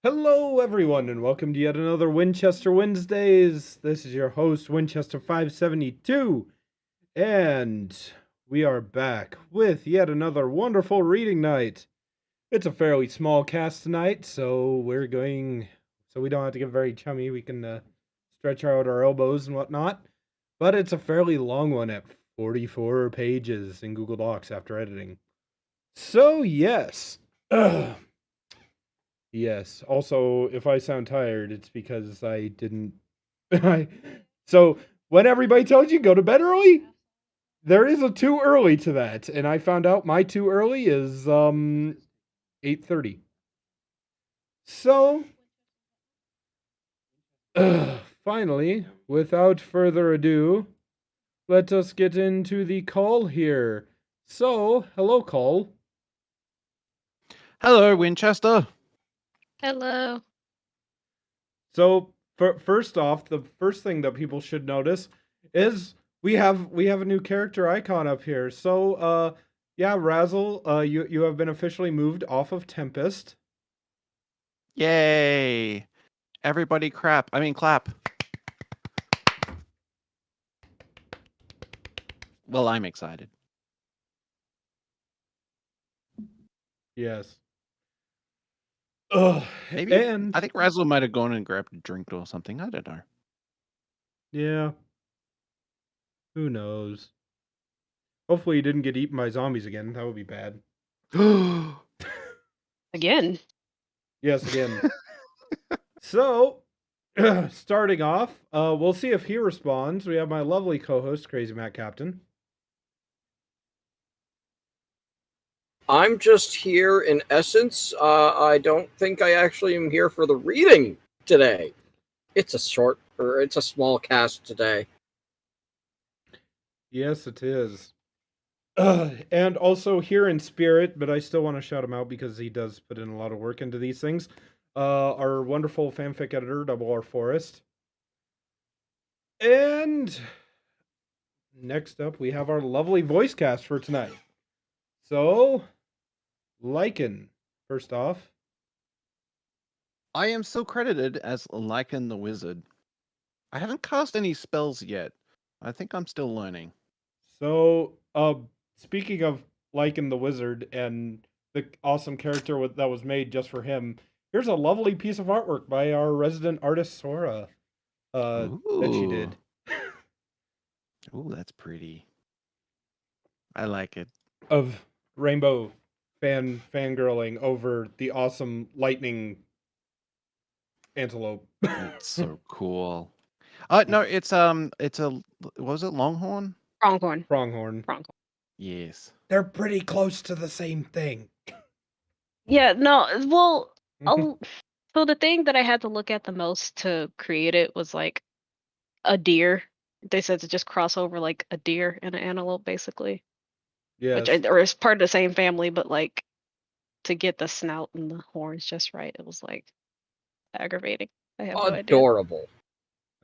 Hello, everyone, and welcome to yet another Winchester Wednesdays. This is your host, Winchester 572, and we are back with yet another wonderful reading night. It's a fairly small cast tonight, so we don't have to get very chummy. We can stretch out our elbows and whatnot, but it's a fairly long one at 44 pages in Google Docs after editing. So, yes. Yes. Also, if I sound tired, it's because I didn't. I, so when everybody tells you go to bed early, there is a too early to that, and I found out my too early is 8:30. So finally, without further ado, let us get into the call here. So, hello, call. Hello, Winchester. Hello. So, first off, the first thing that people should notice is we have a new character icon up here. So, yeah, Razzle, you have been officially moved off of Tempest. Yay. Everybody clap. Well, I'm excited. Yes. Ugh. Maybe And I think Razzle might have gone and grabbed a drink or something. I don't know. yeah, who knows? Hopefully, he didn't get eaten by zombies again. That would be bad. Again. Yes, again. So, starting off, we'll see if he responds. We have my lovely co-host, Crazy Matt Captain. I'm just here in essence. I don't think I actually am here for the reading today. It's a small cast today. Yes, it is. And also here in spirit, but I still want to shout him out because he does put in a lot of work into these things. Our wonderful fanfic editor, Double R Forest. And next up, we have our lovely voice cast for tonight. So, Lycan, first off. I am still credited as Lycan the Wizard. I haven't cast any spells yet. I think I'm still learning. So, speaking of Lycan the Wizard and the awesome character that was made just for him, here's a lovely piece of artwork by our resident artist, Sora. That she did. Ooh, that's pretty. I like it. Of Rainbow fangirling over the awesome lightning antelope. It's so cool. No, it's a what was it, Longhorn? Pronghorn. Pronghorn. Yes. They're pretty close to the same thing. Yeah, no, well, so the thing that I had to look at the most to create it was like a deer. They said to just cross over like a deer and an antelope, basically. Yes. Or it's part of the same family, but like to get the snout and the horns just right, it was like aggravating. I have no idea. Adorable.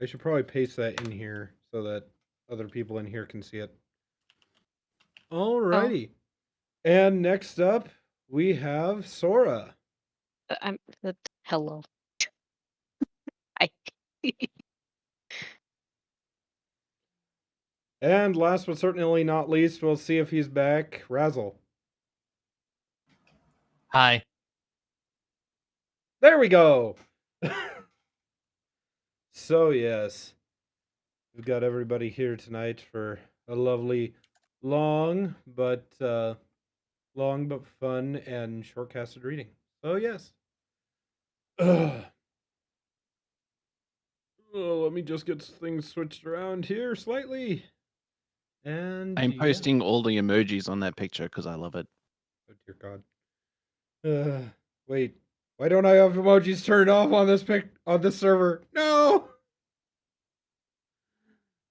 I should probably paste that in here so that other people in here can see it. Alrighty. And next up, we have Sora. Hello. Hi. And last but certainly not least, we'll see if he's back. Razzle. Hi. There we go. So yes, we've got everybody here tonight for a lovely, long but fun and shortcasted reading. So yes. Oh, let me just get things switched around here slightly. And I'm posting all the emojis on that picture because I love it. Oh dear God. Wait. Why don't I have emojis turned off on this server? No.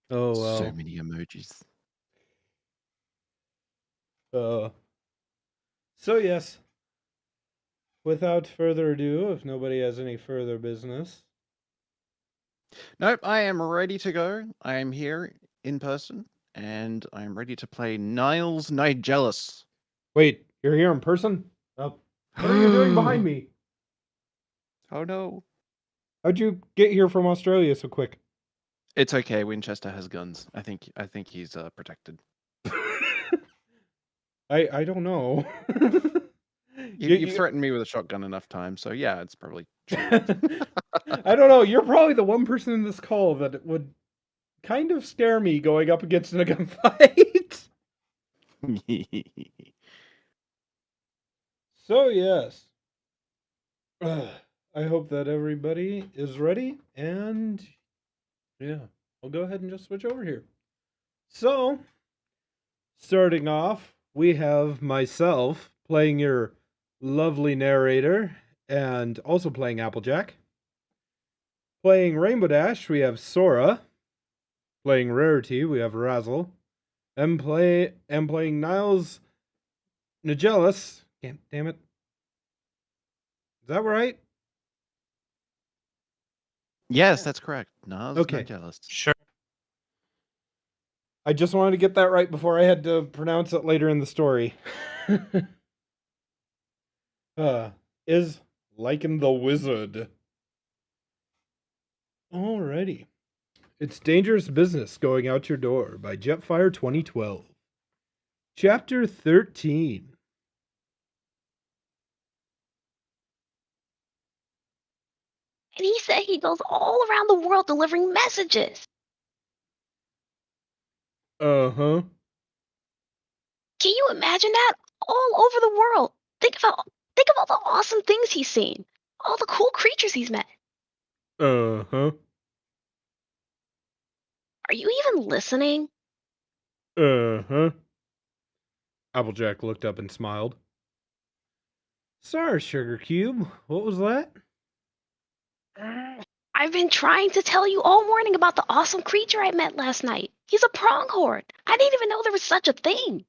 Oh well. So many emojis. So yes. Without further ado, if nobody has any further business. Nope, I am ready to go. I am here in person, and I am ready to play Niles Nigelus. Wait, you're here in person? Oh, what are you doing behind me? Oh no. How'd you get here from Australia so quick? It's okay. Winchester has guns. I think he's protected. I don't know. You've threatened me with a shotgun enough times, so yeah, it's probably true. I don't know. You're probably the one person in this call that would kind of scare me going up against in a gunfight. So yes. I hope that everybody is ready, and yeah, I'll go ahead and just switch over here. So, starting off, we have myself playing your lovely narrator and also playing Applejack. Playing Rainbow Dash, we have Sora. Playing Rarity, we have Razzle. And playing Niles Nigellus. Damn it. Is that right? Yes, that's correct. No, it's Okay. not jealous. Sure. I just wanted to get that right before I had to pronounce it later in the story. Is Lycan the Wizard. Alrighty. It's Dangerous Business Going Out Your Door by Jetfire 2012. Chapter 13. And he said he goes all around the world delivering messages. Uh-huh. Can you imagine that? All over the world. Think of all the awesome things he's seen. All the cool creatures he's met. Uh-huh. Are you even listening? Uh-huh. Applejack looked up and smiled. Sorry, Sugar Cube. What was that? I've been trying to tell you all morning about the awesome creature I met last night. He's a pronghorn. I didn't even know there was such a thing.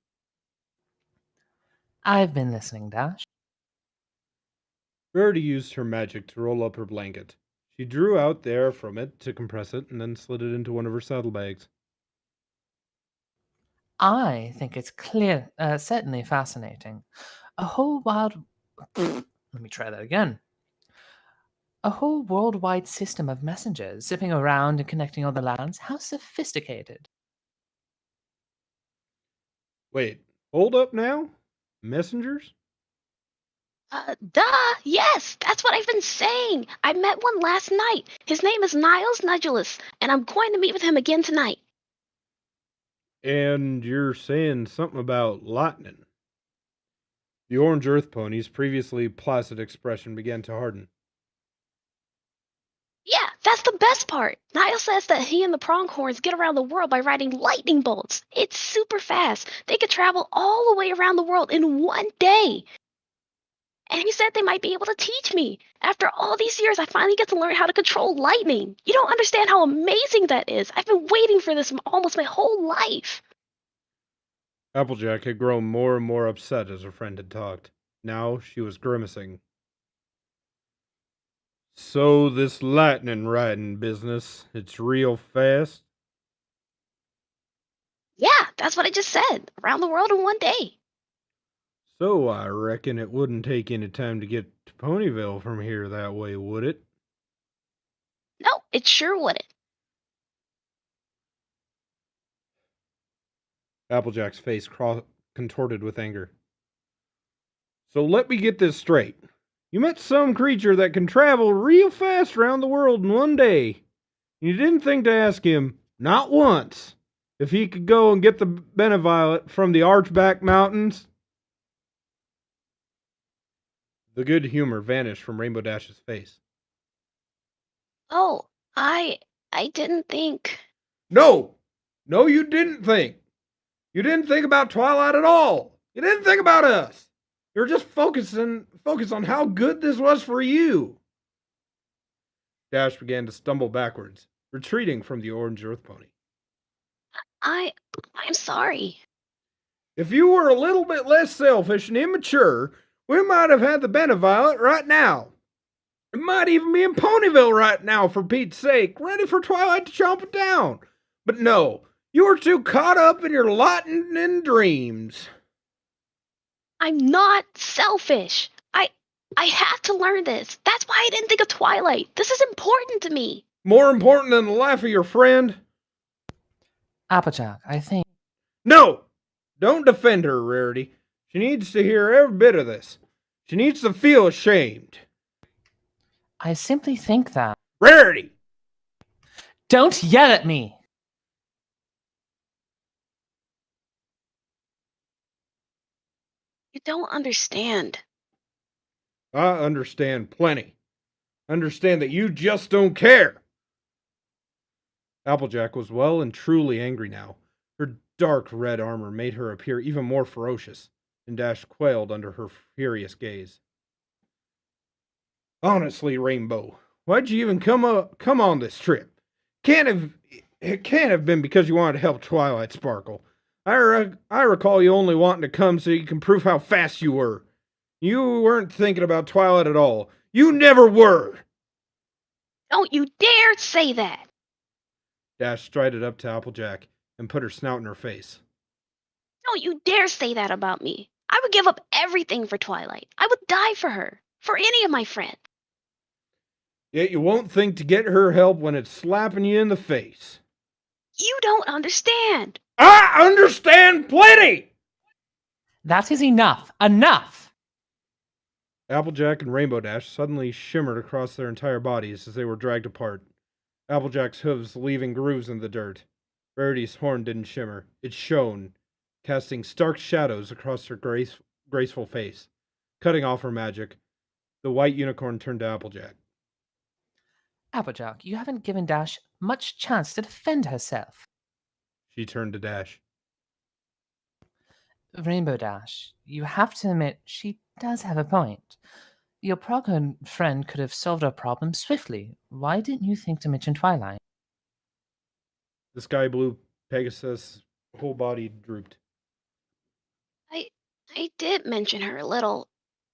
I've been listening, Dash. Rarity used her magic to roll up her blanket. She drew out the air from it to compress it and then slid it into one of her saddlebags. I think it's certainly fascinating. A whole wild... Let me try that again. A whole worldwide system of messengers zipping around and connecting all the lands. How sophisticated. Wait, hold up now? Messengers? Duh, yes, that's what I've been saying. I met one last night. His name is Niles Nugulus, and I'm going to meet with him again tonight. And you're saying something about lightning. The orange earth pony's previously placid expression began to harden. Yeah, that's the best part. Niles says that he and the pronghorns get around the world by riding lightning bolts. It's super fast. They could travel all the way around the world in one day. And he said they might be able to teach me. After all these years, I finally get to learn how to control lightning. You don't understand how amazing that is. I've been waiting for this almost my whole life. Applejack had grown more and more upset as her friend had talked. Now she was grimacing. So this lightning riding business, it's real fast? Yeah, that's what I just said. Around the world in one day. So I reckon it wouldn't take any time to get to Ponyville from here that way, would it? No, it sure wouldn't. Applejack's face contorted with anger. So let me get this straight. You met some creature that can travel real fast around the world in one day. You didn't think to ask him, not once, if he could go and get the Beneviolet from the Archback Mountains? The good humor vanished from Rainbow Dash's face. Oh, I didn't think. No! No, you didn't think. You didn't think about Twilight at all. You didn't think about us. You were just focused on how good this was for you. Dash began to stumble backwards, retreating from the orange earth pony. I'm sorry. If you were a little bit less selfish and immature, we might have had the Beneviolet right now. It might even be in Ponyville right now, for Pete's sake, ready for Twilight to chomp it down. But no, you were too caught up in your lightning dreams. I'm not selfish. I have to learn this. That's why I didn't think of Twilight. This is important to me. More important than the life of your friend? Applejack, I think. No! Don't defend her, Rarity. She needs to hear every bit of this. She needs to feel ashamed. I simply think that. Rarity! Don't yell at me! You don't understand. I understand plenty. Understand that you just don't care. Applejack was well and truly angry now. Her dark red armor made her appear even more ferocious, and Dash quailed under her furious gaze. Honestly, Rainbow, why'd you even come on this trip? It can't have been because you wanted to help Twilight Sparkle. I recall you only wanting to come so you can prove how fast you were. You weren't thinking about Twilight at all. You never were! Don't you dare say that! Dash strided up to Applejack and put her snout in her face. Don't you dare say that about me. I would give up everything for Twilight. I would die for her. For any of my friends. Yet you won't think to get her help when it's slapping you in the face. You don't understand. I understand plenty! That is enough. Enough! Applejack and Rainbow Dash suddenly shimmered across their entire bodies as they were dragged apart. Applejack's hooves leaving grooves in the dirt. Rarity's horn didn't shimmer. It shone, casting stark shadows across her graceful face. Cutting off her magic, the white unicorn turned to Applejack. Applejack, you haven't given Dash much chance to defend herself. She turned to Dash. Rainbow Dash, you have to admit she does have a point. Your Progon friend could have solved our problem swiftly. Why didn't you think to mention Twilight? The sky blue Pegasus' whole body drooped. I did mention her a little,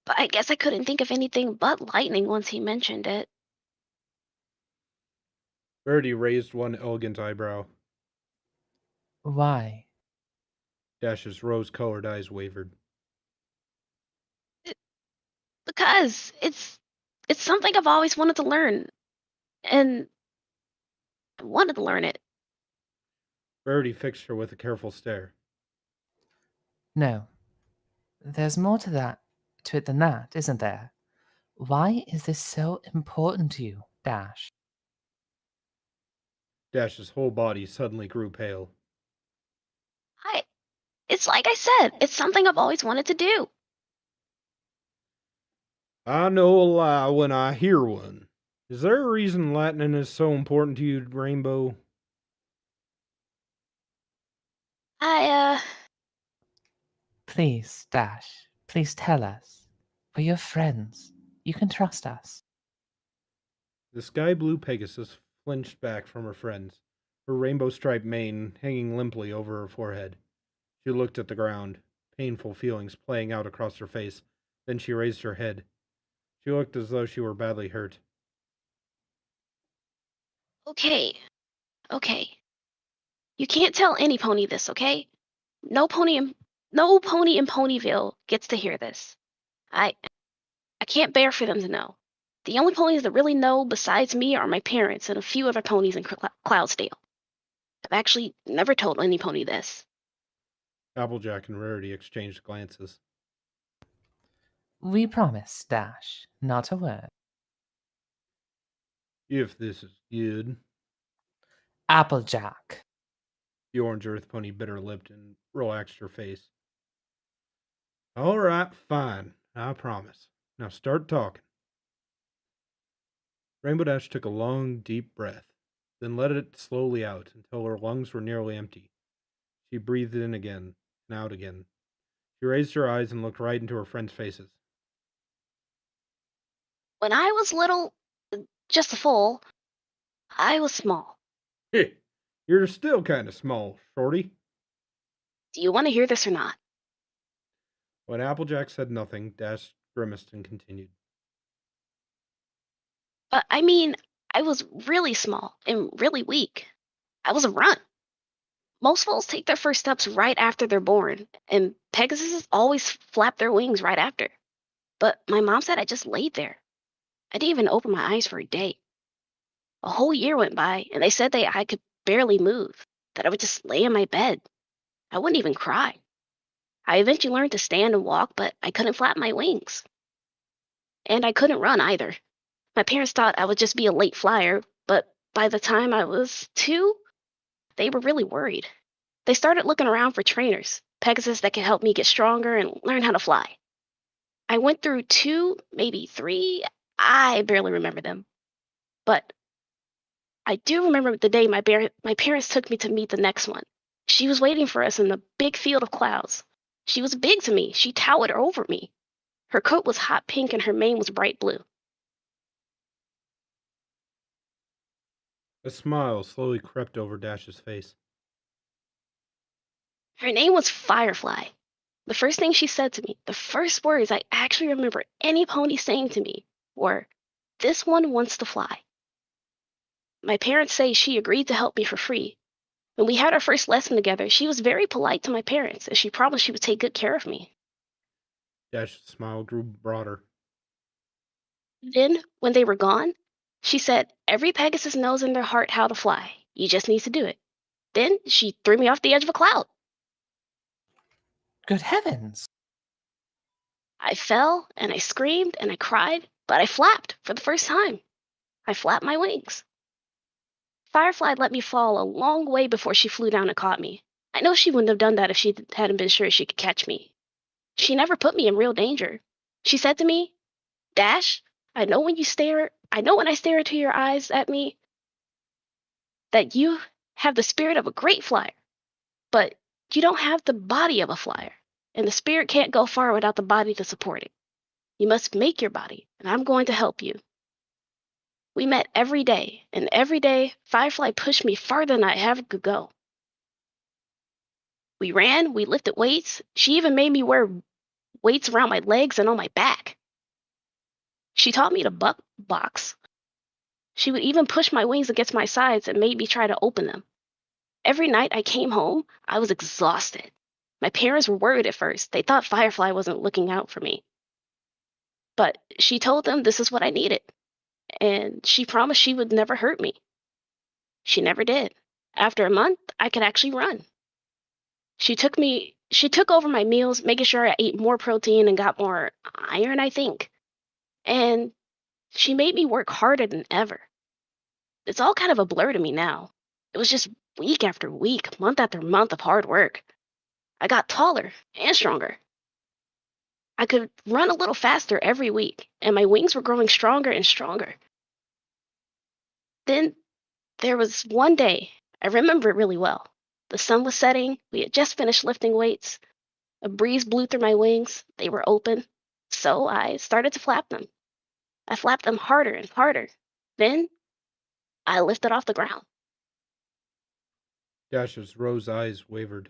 but I guess I couldn't think of anything but lightning once he mentioned it. Rarity raised one elegant eyebrow. Why? Dash's rose-colored eyes wavered. Because it's something I've always wanted to learn. And I wanted to learn it. Rarity fixed her with a careful stare. No. There's more to it than that, isn't there? Why is this so important to you, Dash? Dash's whole body suddenly grew pale. It's like I said, it's something I've always wanted to do. I know a lie when I hear one. Is there a reason lightning is so important to you, Rainbow? Please, Dash, please tell us. We're your friends. You can trust us. The sky blue Pegasus flinched back from her friends, her rainbow-striped mane hanging limply over her forehead. She looked at the ground, painful feelings playing out across her face. Then she raised her head. She looked as though she were badly hurt. Okay. You can't tell any pony this, okay? No pony in Ponyville gets to hear this. I can't bear for them to know. The only ponies that really know besides me are my parents and a few other ponies in Cloudsdale. I've actually never told any pony this. Applejack and Rarity exchanged glances. We promise, Dash, not a word. If this is good. Applejack. The orange earth pony bit her lip and relaxed her face. All right, fine. I promise. Now start talking. Rainbow Dash took a long, deep breath, then let it slowly out until her lungs were nearly empty. She breathed in again and out again. She raised her eyes and looked right into her friends' faces. When I was little, just a foal, I was small. You're still kind of small, Shorty. Do you want to hear this or not? When Applejack said nothing, Dash grimaced and continued. But I mean, I was really small and really weak. I was a runt. Most foals take their first steps right after they're born, and Pegasus always flap their wings right after. But my mom said I just laid there. I didn't even open my eyes for a day. A whole year went by, and they said I could barely move, that I would just lay in my bed. I wouldn't even cry. I eventually learned to stand and walk, but I couldn't flap my wings. And I couldn't run either. My parents thought I would just be a late flyer, but by the time I was 2, they were really worried. They started looking around for trainers, Pegasus that could help me get stronger and learn how to fly. I went through 2, maybe 3, I barely remember them. But I do remember the day my parents took me to meet the next one. She was waiting for us in the big field of clouds. She was big to me. She towered over me. Her coat was hot pink and her mane was bright blue. A smile slowly crept over Dash's face. Her name was Firefly. The first thing she said to me, the first words I actually remember any pony saying to me were, "This one wants to fly." My parents say she agreed to help me for free. When we had our first lesson together, she was very polite to my parents, and she promised she would take good care of me. Dash's smile grew broader. Then, when they were gone, she said, "Every Pegasus knows in their heart how to fly. You just need to do it." Then she threw me off the edge of a cloud. Good heavens! I fell, and I screamed, and I cried, but I flapped for the first time. I flapped my wings. Firefly let me fall a long way before she flew down and caught me. I know she wouldn't have done that if she hadn't been sure she could catch me. She never put me in real danger. She said to me, "Dash, I know when I stare into your eyes at me that you have the spirit of a great flyer, but you don't have the body of a flyer, and the spirit can't go far without the body to support it. You must make your body, and I'm going to help you." We met every day, and every day Firefly pushed me farther than I ever could go. We ran, we lifted weights. She even made me wear weights around my legs and on my back. She taught me to box. She would even push my wings against my sides and made me try to open them. Every night I came home, I was exhausted. My parents were worried at first. They thought Firefly wasn't looking out for me. But she told them this is what I needed, and she promised she would never hurt me. She never did. After a month, I could actually run. She took over my meals, making sure I ate more protein and got more iron, I think. And she made me work harder than ever. It's all kind of a blur to me now. It was just week after week, month after month of hard work. I got taller and stronger. I could run a little faster every week, and my wings were growing stronger and stronger. Then there was one day, I remember it really well. The sun was setting, we had just finished lifting weights. A breeze blew through my wings, they were open, so I started to flap them. I flapped them harder and harder. Then I lifted off the ground. Dash's rose eyes wavered.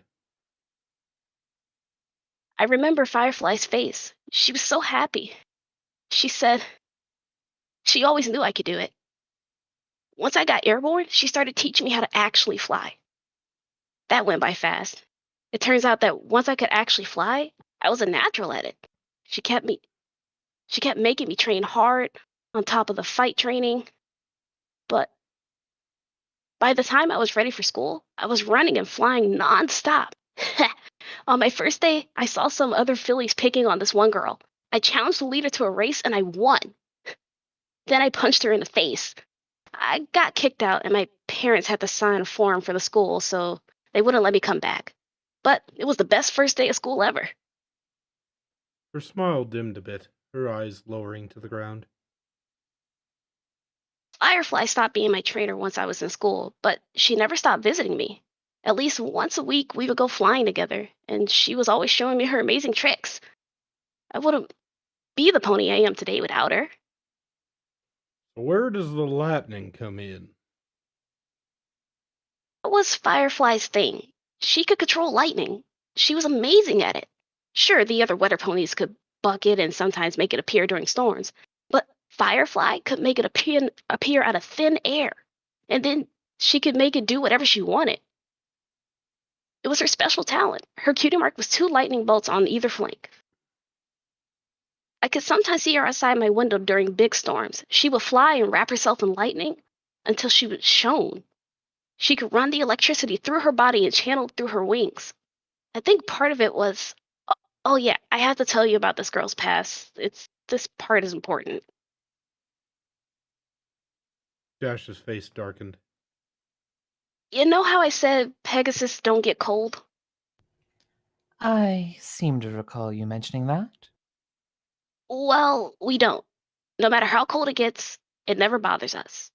I remember Firefly's face. She was so happy. She said she always knew I could do it. Once I got airborne, she started teaching me how to actually fly. That went by fast. It turns out that once I could actually fly, I was a natural at it. She kept making me train hard on top of the fight training. But by the time I was ready for school, I was running and flying nonstop. On my first day, I saw some other fillies picking on this one girl. I challenged the leader to a race and I won. Then I punched her in the face. I got kicked out and my parents had to sign a form for the school, so they wouldn't let me come back. But it was the best first day of school ever. Her smile dimmed a bit, her eyes lowering to the ground. Firefly stopped being my trainer once I was in school, but she never stopped visiting me. At least once a week, we would go flying together, and she was always showing me her amazing tricks. I wouldn't be the pony I am today without her. Where does the lightning come in? That was Firefly's thing. She could control lightning. She was amazing at it. Sure, the other weather ponies could buck it and sometimes make it appear during storms, but Firefly could make it appear out of thin air, and then she could make it do whatever she wanted. It was her special talent. Her cutie mark was 2 lightning bolts on either flank. I could sometimes see her outside my window during big storms. She would fly and wrap herself in lightning until she was shone. She could run the electricity through her body and channel it through her wings. I think part of it was, oh yeah, I have to tell you about this girl's past. This part is important. Josh's face darkened. You know how I said Pegasus don't get cold? I seem to recall you mentioning that. Well, we don't. No matter how cold it gets, it never bothers us.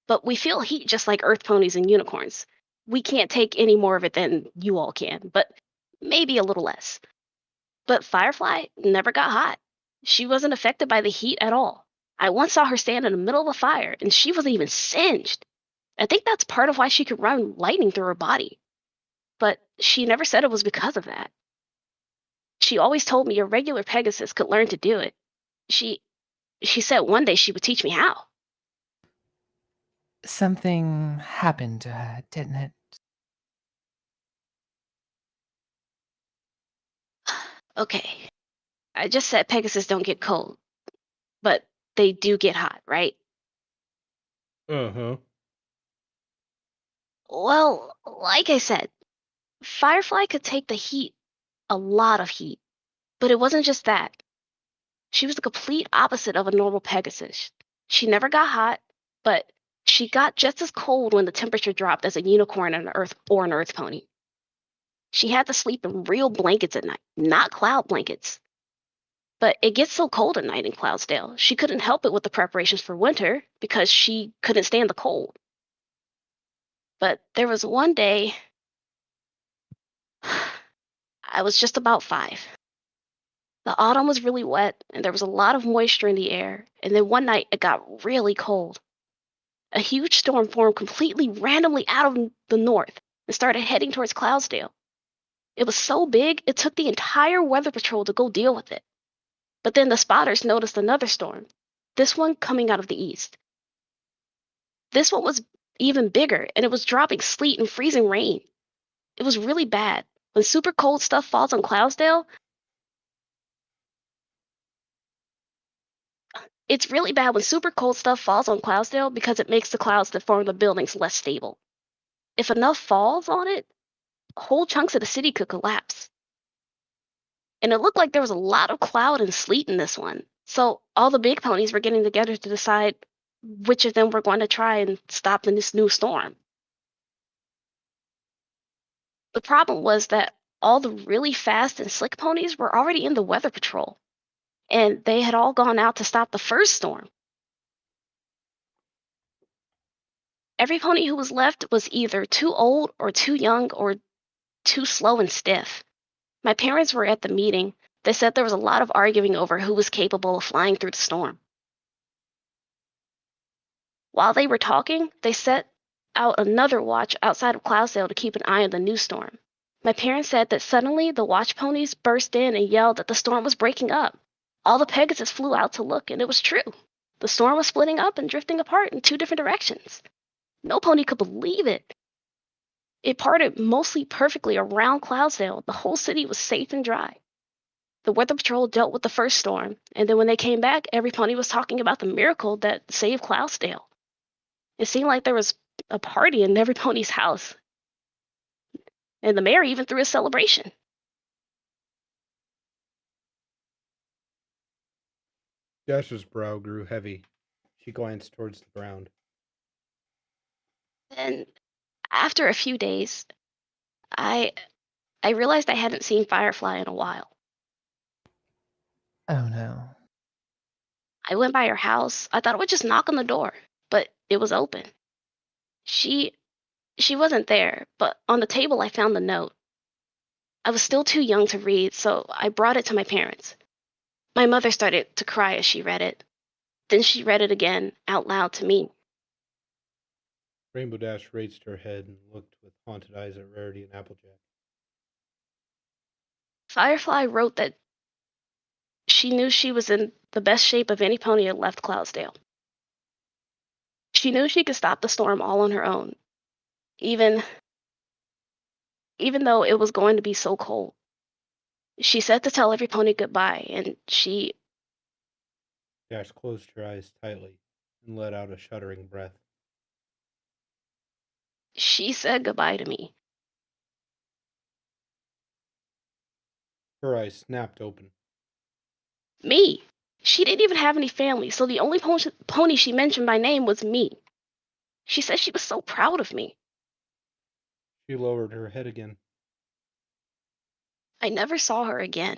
But we feel heat just like earth ponies and unicorns. We can't take any more of it than you all can, but maybe a little less. But Firefly never got hot. She wasn't affected by the heat at all. I once saw her stand in the middle of a fire, and she wasn't even singed. I think that's part of why she could run lightning through her body. But she never said it was because of that. She always told me a regular Pegasus could learn to do it. She said one day she would teach me how. Something happened to her, didn't it? Okay, I just said Pegasus don't get cold, but they do get hot, right? Uh-huh. Well, like I said, Firefly could take the heat, a lot of heat. But it wasn't just that. She was the complete opposite of a normal Pegasus. She never got hot, but she got just as cold when the temperature dropped as a unicorn and an earth pony. She had to sleep in real blankets at night, not cloud blankets. But it gets so cold at night in Cloudsdale, she couldn't help it with the preparations for winter because she couldn't stand the cold. But there was one day, I was just about 5. The autumn was really wet, and there was a lot of moisture in the air, and then one night it got really cold. A huge storm formed completely randomly out of the north and started heading towards Cloudsdale. It was so big, it took the entire weather patrol to go deal with it. But then the spotters noticed another storm, this one coming out of the east. This one was even bigger, and it was dropping sleet and freezing rain. It was really bad. When super cold stuff falls on Cloudsdale, it's really bad when super cold stuff falls on Cloudsdale because it makes the clouds that form the buildings less stable. If enough falls on it, whole chunks of the city could collapse. And it looked like there was a lot of cloud and sleet in this one. So all the big ponies were getting together to decide which of them were going to try and stop this new storm. The problem was that all the really fast and slick ponies were already in the weather patrol, and they had all gone out to stop the first storm. Every pony who was left was either too old or too young or too slow and stiff. My parents were at the meeting. They said there was a lot of arguing over who was capable of flying through the storm. While they were talking, they set out another watch outside of Cloudsdale to keep an eye on the new storm. My parents said that suddenly the watch ponies burst in and yelled that the storm was breaking up. All the Pegasus flew out to look, and it was true. The storm was splitting up and drifting apart in 2 different directions. No pony could believe it. It parted mostly perfectly around Cloudsdale. The whole city was safe and dry. The Weather Patrol dealt with the first storm, and then when they came back, every pony was talking about the miracle that saved Cloudsdale. It seemed like there was a party in every pony's house, and the mayor even threw a celebration. Josh's brow grew heavy. She glanced towards the ground. And after a few days, I realized I hadn't seen Firefly in a while. Oh no. I went by her house. I thought I would just knock on the door, but it was open. She wasn't there, but on the table I found the note. I was still too young to read, so I brought it to my parents. My mother started to cry as she read it. Then she read it again out loud to me. Rainbow Dash raised her head and looked with haunted eyes at Rarity and Applejack. Firefly wrote that she knew she was in the best shape of any pony that left Cloudsdale. She knew she could stop the storm all on her own, even though it was going to be so cold. She said to tell every pony goodbye, and she Dash closed her eyes tightly and let out a shuddering breath. She said goodbye to me. Her eyes snapped open. Me. She didn't even have any family, so the only pony she mentioned by name was me. She said she was so proud of me. She lowered her head again. I never saw her again.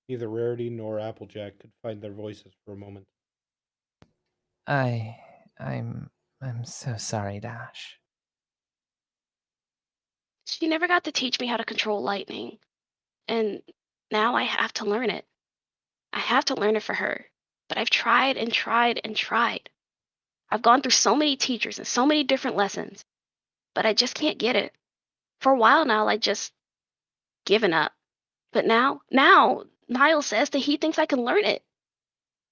Neither Rarity nor Applejack could find their voices for a moment. I'm so sorry, Dash. She never got to teach me how to control lightning, and now I have to learn it. I have to learn it for her. But I've tried and tried and tried. I've gone through so many teachers and so many different lessons, but I just can't get it. For a while now, I just given up. But now, Niall says that he thinks I can learn it.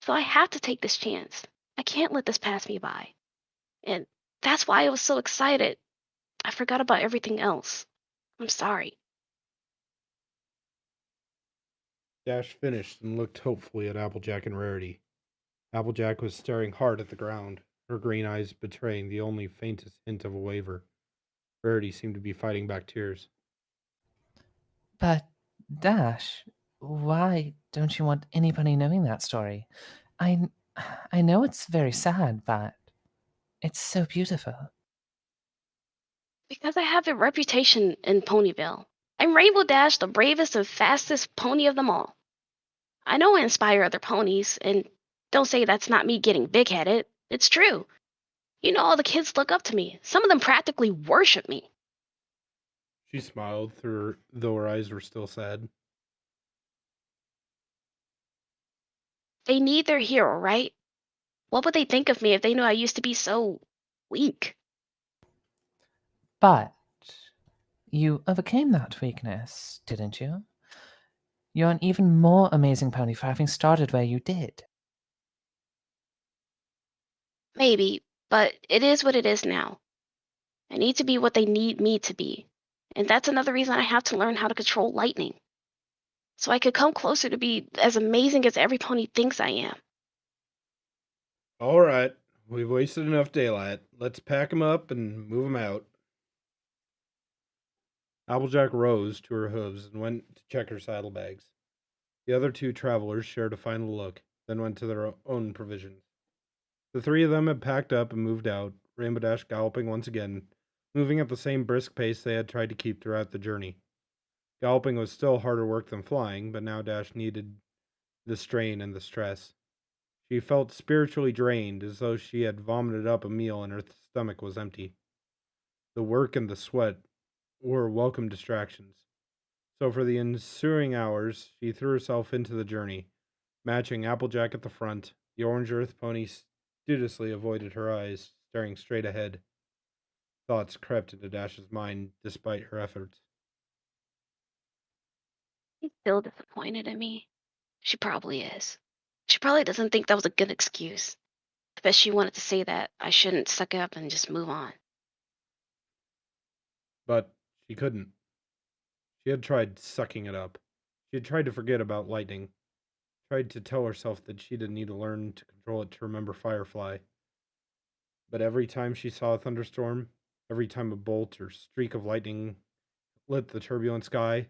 So I have to take this chance. I can't let this pass me by. And that's why I was so excited. I forgot about everything else. I'm sorry. Dash finished and looked hopefully at Applejack and Rarity. Applejack was staring hard at the ground, her green eyes betraying the only faintest hint of a waver. Rarity seemed to be fighting back tears. But, Dash, why don't you want anybody knowing that story? I, I know it's very sad, but it's so beautiful. Because I have a reputation in Ponyville. I'm Rainbow Dash, the bravest and fastest pony of them all. I know I inspire other ponies, and don't say that's not me getting big headed. It's true. You know, all the kids look up to me. Some of them practically worship me. She smiled, though her eyes were still sad. They need their hero, right? What would they think of me if they knew I used to be so weak? But you overcame that weakness, didn't you? You're an even more amazing pony for having started where you did. Maybe, but it is what it is now. I need to be what they need me to be. And that's another reason I have to learn how to control lightning. So I could come closer to be as amazing as every pony thinks I am. All right, we've wasted enough daylight. Let's pack 'em up and move 'em out. Applejack rose to her hooves and went to check her saddlebags. The other two travelers shared a final look, then went to their own provisions. The three of them had packed up and moved out, Rainbow Dash galloping once again, moving at the same brisk pace they had tried to keep throughout the journey. Galloping was still harder work than flying, but now Dash needed the strain and the stress. She felt spiritually drained, as though she had vomited up a meal and her stomach was empty. The work and the sweat were welcome distractions. So for the ensuing hours, she threw herself into the journey, matching Applejack at the front. The orange earth pony studiously avoided her eyes, staring straight ahead. Thoughts crept into Dash's mind despite her efforts. She's still disappointed in me. She probably is. She probably doesn't think that was a good excuse. I bet she wanted to say that I shouldn't suck up and just move on. But she couldn't. She had tried sucking it up. She had tried to forget about lightning, tried to tell herself that she didn't need to learn to control it to remember Firefly. But every time she saw a thunderstorm, every time a bolt or streak of lightning lit the turbulent sky,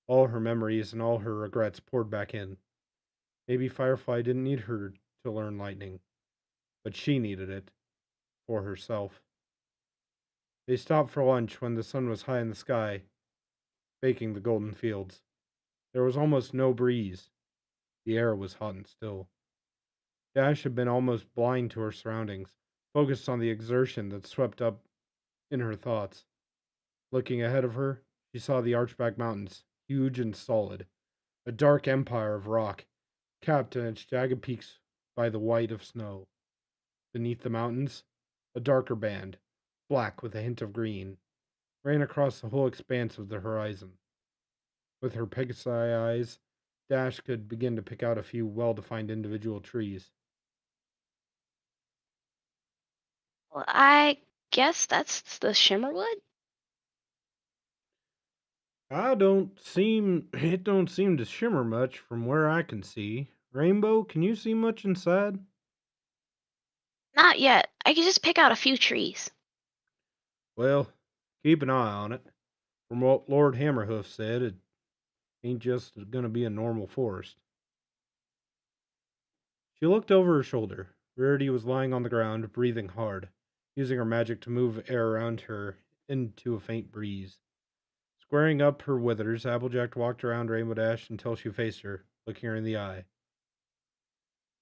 all her memories and all her regrets poured back in. Maybe Firefly didn't need her to learn lightning, but she needed it for herself. They stopped for lunch when the sun was high in the sky, baking the golden fields. There was almost no breeze. The air was hot and still. Dash had been almost blind to her surroundings, focused on the exertion that swept up in her thoughts. Looking ahead of her, she saw the Archback Mountains, huge and solid, a dark empire of rock, capped in its jagged peaks by the white of snow. Beneath the mountains, a darker band, black with a hint of green, ran across the whole expanse of the horizon. With her pig's eye eyes, Dash could begin to pick out a few well-defined individual trees. Well, I guess that's the Shimmerwood? It don't seem to shimmer much from where I can see. Rainbow, can you see much inside? Not yet. I can just pick out a few trees. Well, keep an eye on it. From what Lord Hammerhoof said, it ain't just gonna be a normal forest. She looked over her shoulder. Rarity was lying on the ground, breathing hard, using her magic to move air around her into a faint breeze. Squaring up her withers, Applejack walked around Rainbow Dash until she faced her, looking her in the eye.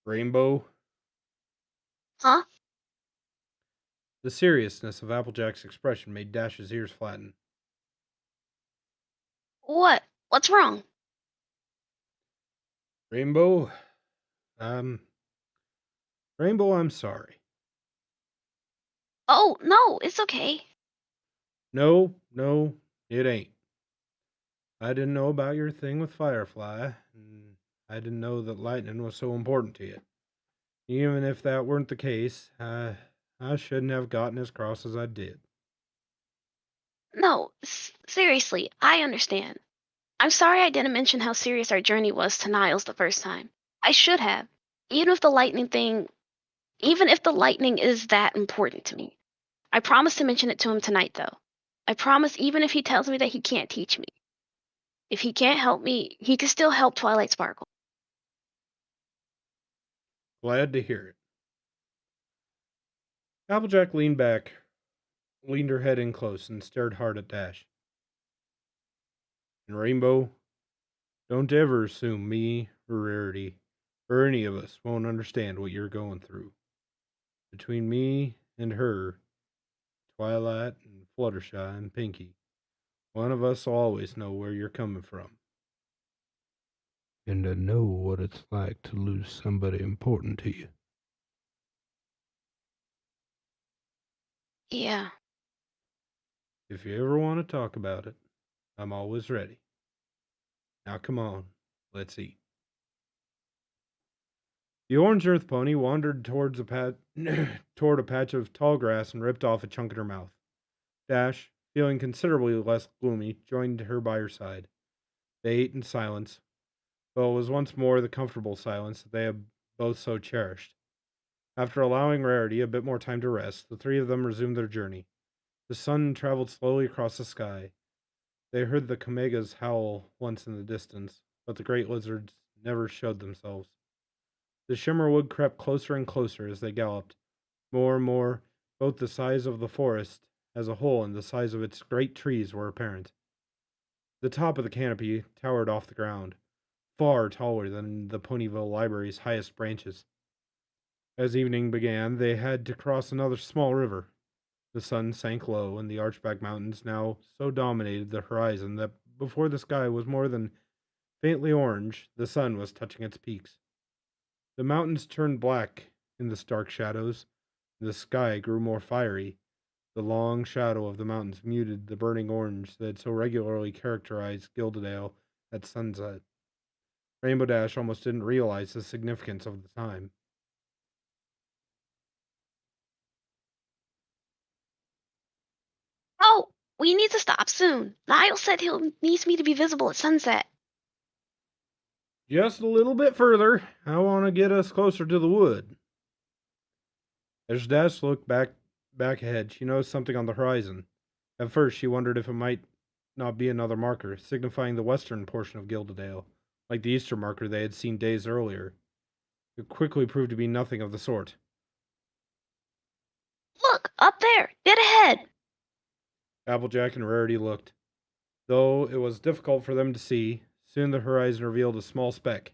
Rainbow? Huh? The seriousness of Applejack's expression made Dash's ears flatten. What? What's wrong? Rainbow? Um, Rainbow, I'm sorry. Oh, no, it's okay. No, it ain't. I didn't know about your thing with Firefly, and I didn't know that lightning was so important to you. Even if that weren't the case, I shouldn't have gotten as cross as I did. No, seriously, I understand. I'm sorry I didn't mention how serious our journey was to Niles the first time. I should have. Even if the lightning thing, even if the lightning is that important to me. I promise to mention it to him tonight, though. I promise even if he tells me that he can't teach me. If he can't help me, he can still help Twilight Sparkle. Glad to hear it. Applejack leaned her head in close, and stared hard at Dash. And Rainbow, don't ever assume me or Rarity or any of us won't understand what you're going through. Between me and her, Twilight and Fluttershy and Pinky, one of us will always know where you're coming from. And I know what it's like to lose somebody important to you. Yeah. If you ever want to talk about it, I'm always ready. Now come on, let's eat. The orange earth pony wandered toward a patch of tall grass and ripped off a chunk in her mouth. Dash, feeling considerably less gloomy, joined her by her side. They ate in silence, but it was once more the comfortable silence that they had both so cherished. After allowing Rarity a bit more time to rest, the three of them resumed their journey. The sun traveled slowly across the sky. They heard the Kamegas howl once in the distance, but the great lizards never showed themselves. The Shimmerwood crept closer and closer as they galloped. More and more, both the size of the forest as a whole and the size of its great trees were apparent. The top of the canopy towered off the ground, far taller than the Ponyville Library's highest branches. As evening began, they had to cross another small river. The sun sank low, and the Archback Mountains now so dominated the horizon that before the sky was more than faintly orange, the sun was touching its peaks. The mountains turned black in the stark shadows. The sky grew more fiery. The long shadow of the mountains muted the burning orange that had so regularly characterized Gildedale at sunset. Rainbow Dash almost didn't realize the significance of the time. Oh, we need to stop soon. Niles said he needs me to be visible at sunset. Just a little bit further. I want to get us closer to the wood. As Dash looked back ahead, she noticed something on the horizon. At first, she wondered if it might not be another marker, signifying the western portion of Gildedale, like the eastern marker they had seen days earlier. It quickly proved to be nothing of the sort. Look, up there, dead ahead. Applejack and Rarity looked. Though it was difficult for them to see, soon the horizon revealed a small speck.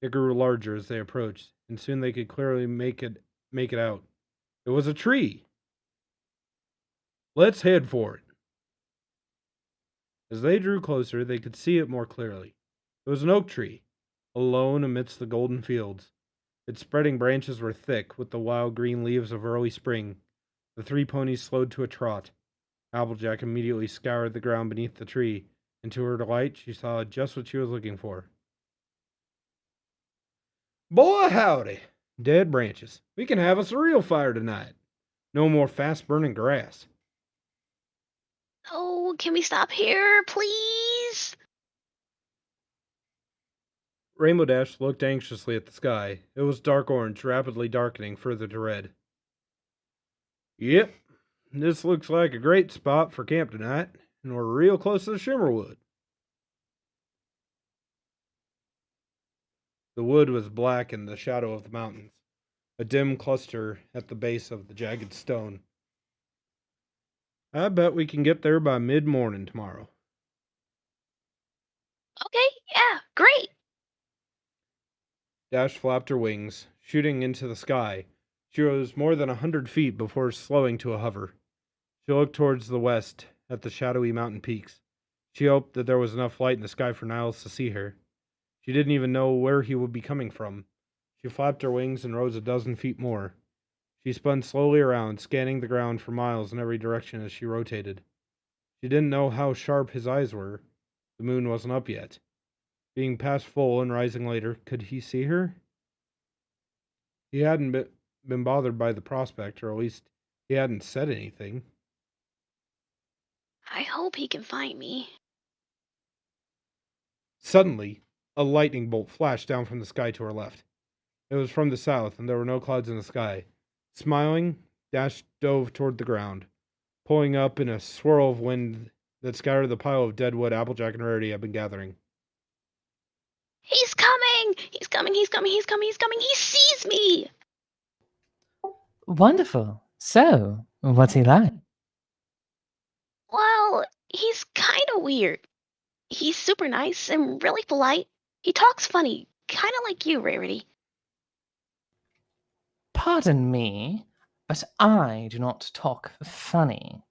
It grew larger as they approached, and soon they could clearly make it out. It was a tree. Let's head for it. As they drew closer, they could see it more clearly. It was an oak tree, alone amidst the golden fields. Its spreading branches were thick with the wild green leaves of early spring. The three ponies slowed to a trot. Applejack immediately scoured the ground beneath the tree, and to her delight, she saw just what she was looking for. Boy, howdy! Dead branches. We can have us a real fire tonight. No more fast-burning grass. Oh, can we stop here, please? please? Rainbow Dash looked anxiously at the sky. It was dark orange, rapidly darkening further to red. Yep, this looks like a great spot for camp tonight, and we're real close to the Shimmerwood. The wood was black in the shadow of the mountains, a dim cluster at the base of the jagged stone. I bet we can get there by mid-morning tomorrow. Okay, yeah, great. Dash flapped her wings, shooting into the sky. She rose more than 100 feet before slowing to a hover. She looked towards the west at the shadowy mountain peaks. She hoped that there was enough light in the sky for Niles to see her. She didn't even know where he would be coming from. She flapped her wings and rose a dozen feet more. She spun slowly around, scanning the ground for miles in every direction as she rotated. She didn't know how sharp his eyes were. The moon wasn't up yet. Being past full and rising later, could he see her? He hadn't been bothered by the prospect, or at least he hadn't said anything. I hope he can find me. Suddenly, a lightning bolt flashed down from the sky to her left. It was from the south, and there were no clouds in the sky. Smiling, Dash dove toward the ground, pulling up in a swirl of wind that scattered the pile of dead wood Applejack and Rarity had been gathering. He's coming! He's coming, he's coming, he's coming, he's coming! He sees me! Wonderful. So, what's he like? Well, he's kind of weird. He's super nice and really polite. He talks funny, kind of like you, Rarity. Pardon me, but I do not talk funny.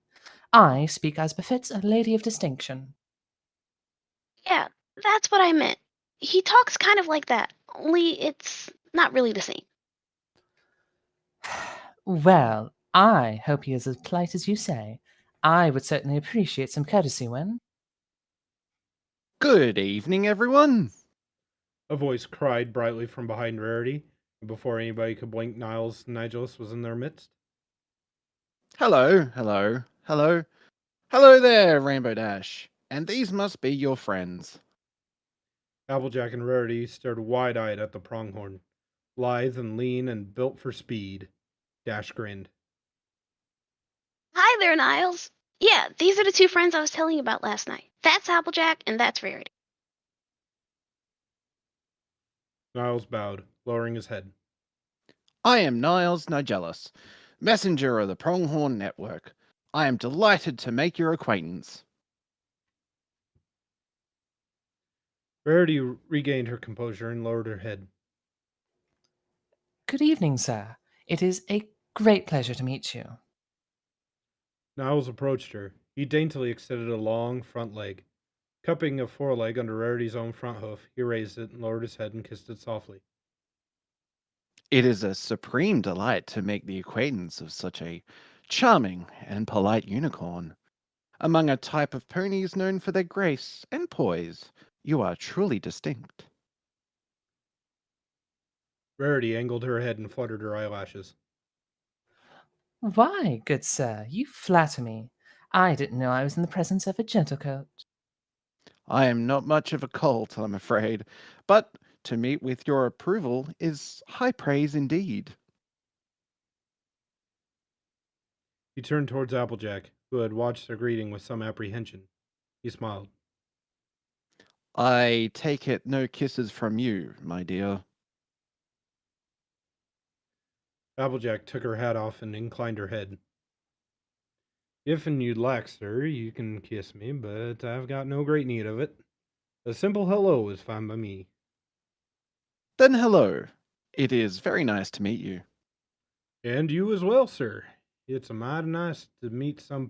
I speak as befits a lady of distinction. Yeah, that's what I meant. He talks kind of like that, only it's not really the same. Well, I hope he is as polite as you say. I would certainly appreciate some courtesy when. Good evening, everyone. A voice cried brightly from behind Rarity, and before anybody could blink, Nigellus was in their midst. Hello, hello, hello. Hello there, Rainbow Dash. And these must be your friends. Applejack and Rarity stared wide-eyed at the pronghorn. Lithe and lean and built for speed. Dash grinned. Hi there, Niles. Yeah, these are the two friends I was telling you about last night. That's Applejack and that's Rarity. Niles bowed, lowering his head. I am Niles Nigellus, messenger of the Pronghorn Network. I am delighted to make your acquaintance. Rarity regained her composure and lowered her head. Good evening, sir. It is a great pleasure to meet you. Niles approached her. He daintily extended a long front leg. Cupping a foreleg under Rarity's own front hoof, he raised it and lowered his head and kissed it softly. It is a supreme delight to make the acquaintance of such a charming and polite unicorn. Among a type of ponies known for their grace and poise, you are truly distinct. Rarity angled her head and fluttered her eyelashes. Why, good sir, you flatter me. I didn't know I was in the presence of a gentlecoat. I am not much of a colt, I'm afraid, but to meet with your approval is high praise indeed. He turned towards Applejack, who had watched their greeting with some apprehension. He smiled. I take it no kisses from you, my dear. Applejack took her hat off and inclined her head. If and you'd like, sir, you can kiss me, but I've got no great need of it. A simple hello is fine by me. Then hello. It is very nice to meet you. And you as well, sir. It's a mighty nice to meet some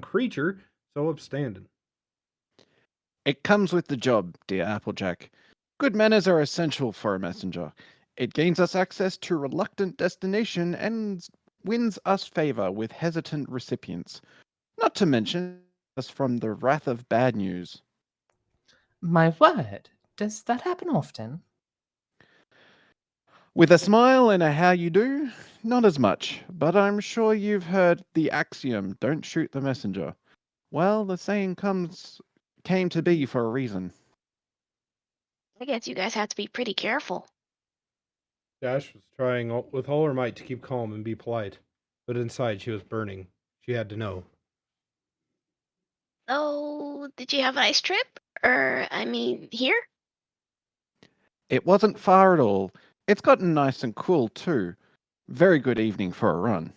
creature so upstanding. It comes with the job, dear Applejack. Good manners are essential for a messenger. It gains us access to reluctant destination and wins us favor with hesitant recipients, not to mention us from the wrath of bad news. My word, does that happen often? With a smile and a how you do, not as much, but I'm sure you've heard the axiom, don't shoot the messenger. Well, the saying came to be for a reason. I guess you guys have to be pretty careful. Dash was trying with all her might to keep calm and be polite, but inside she was burning. She had to know. So, did you have a nice trip? I mean, here? It wasn't far at all. It's gotten nice and cool too. Very good evening for a run.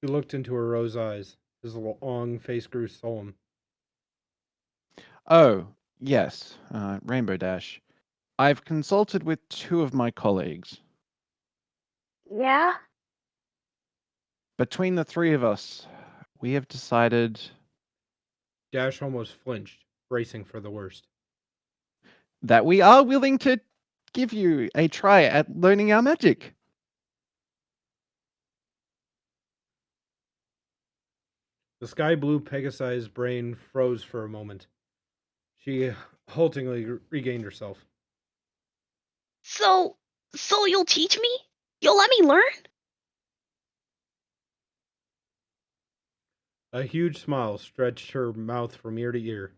He looked into her rose eyes. His long face grew solemn. Oh, yes, Rainbow Dash. I've consulted with 2 of my colleagues. Yeah? Between the 3 of us, we have decided Dash almost flinched, bracing for the worst. that we are willing to give you a try at learning our magic. The sky blue Pegasi's brain froze for a moment. She haltingly regained herself. So you'll teach me? You'll let me learn? A huge smile stretched her mouth from ear to ear.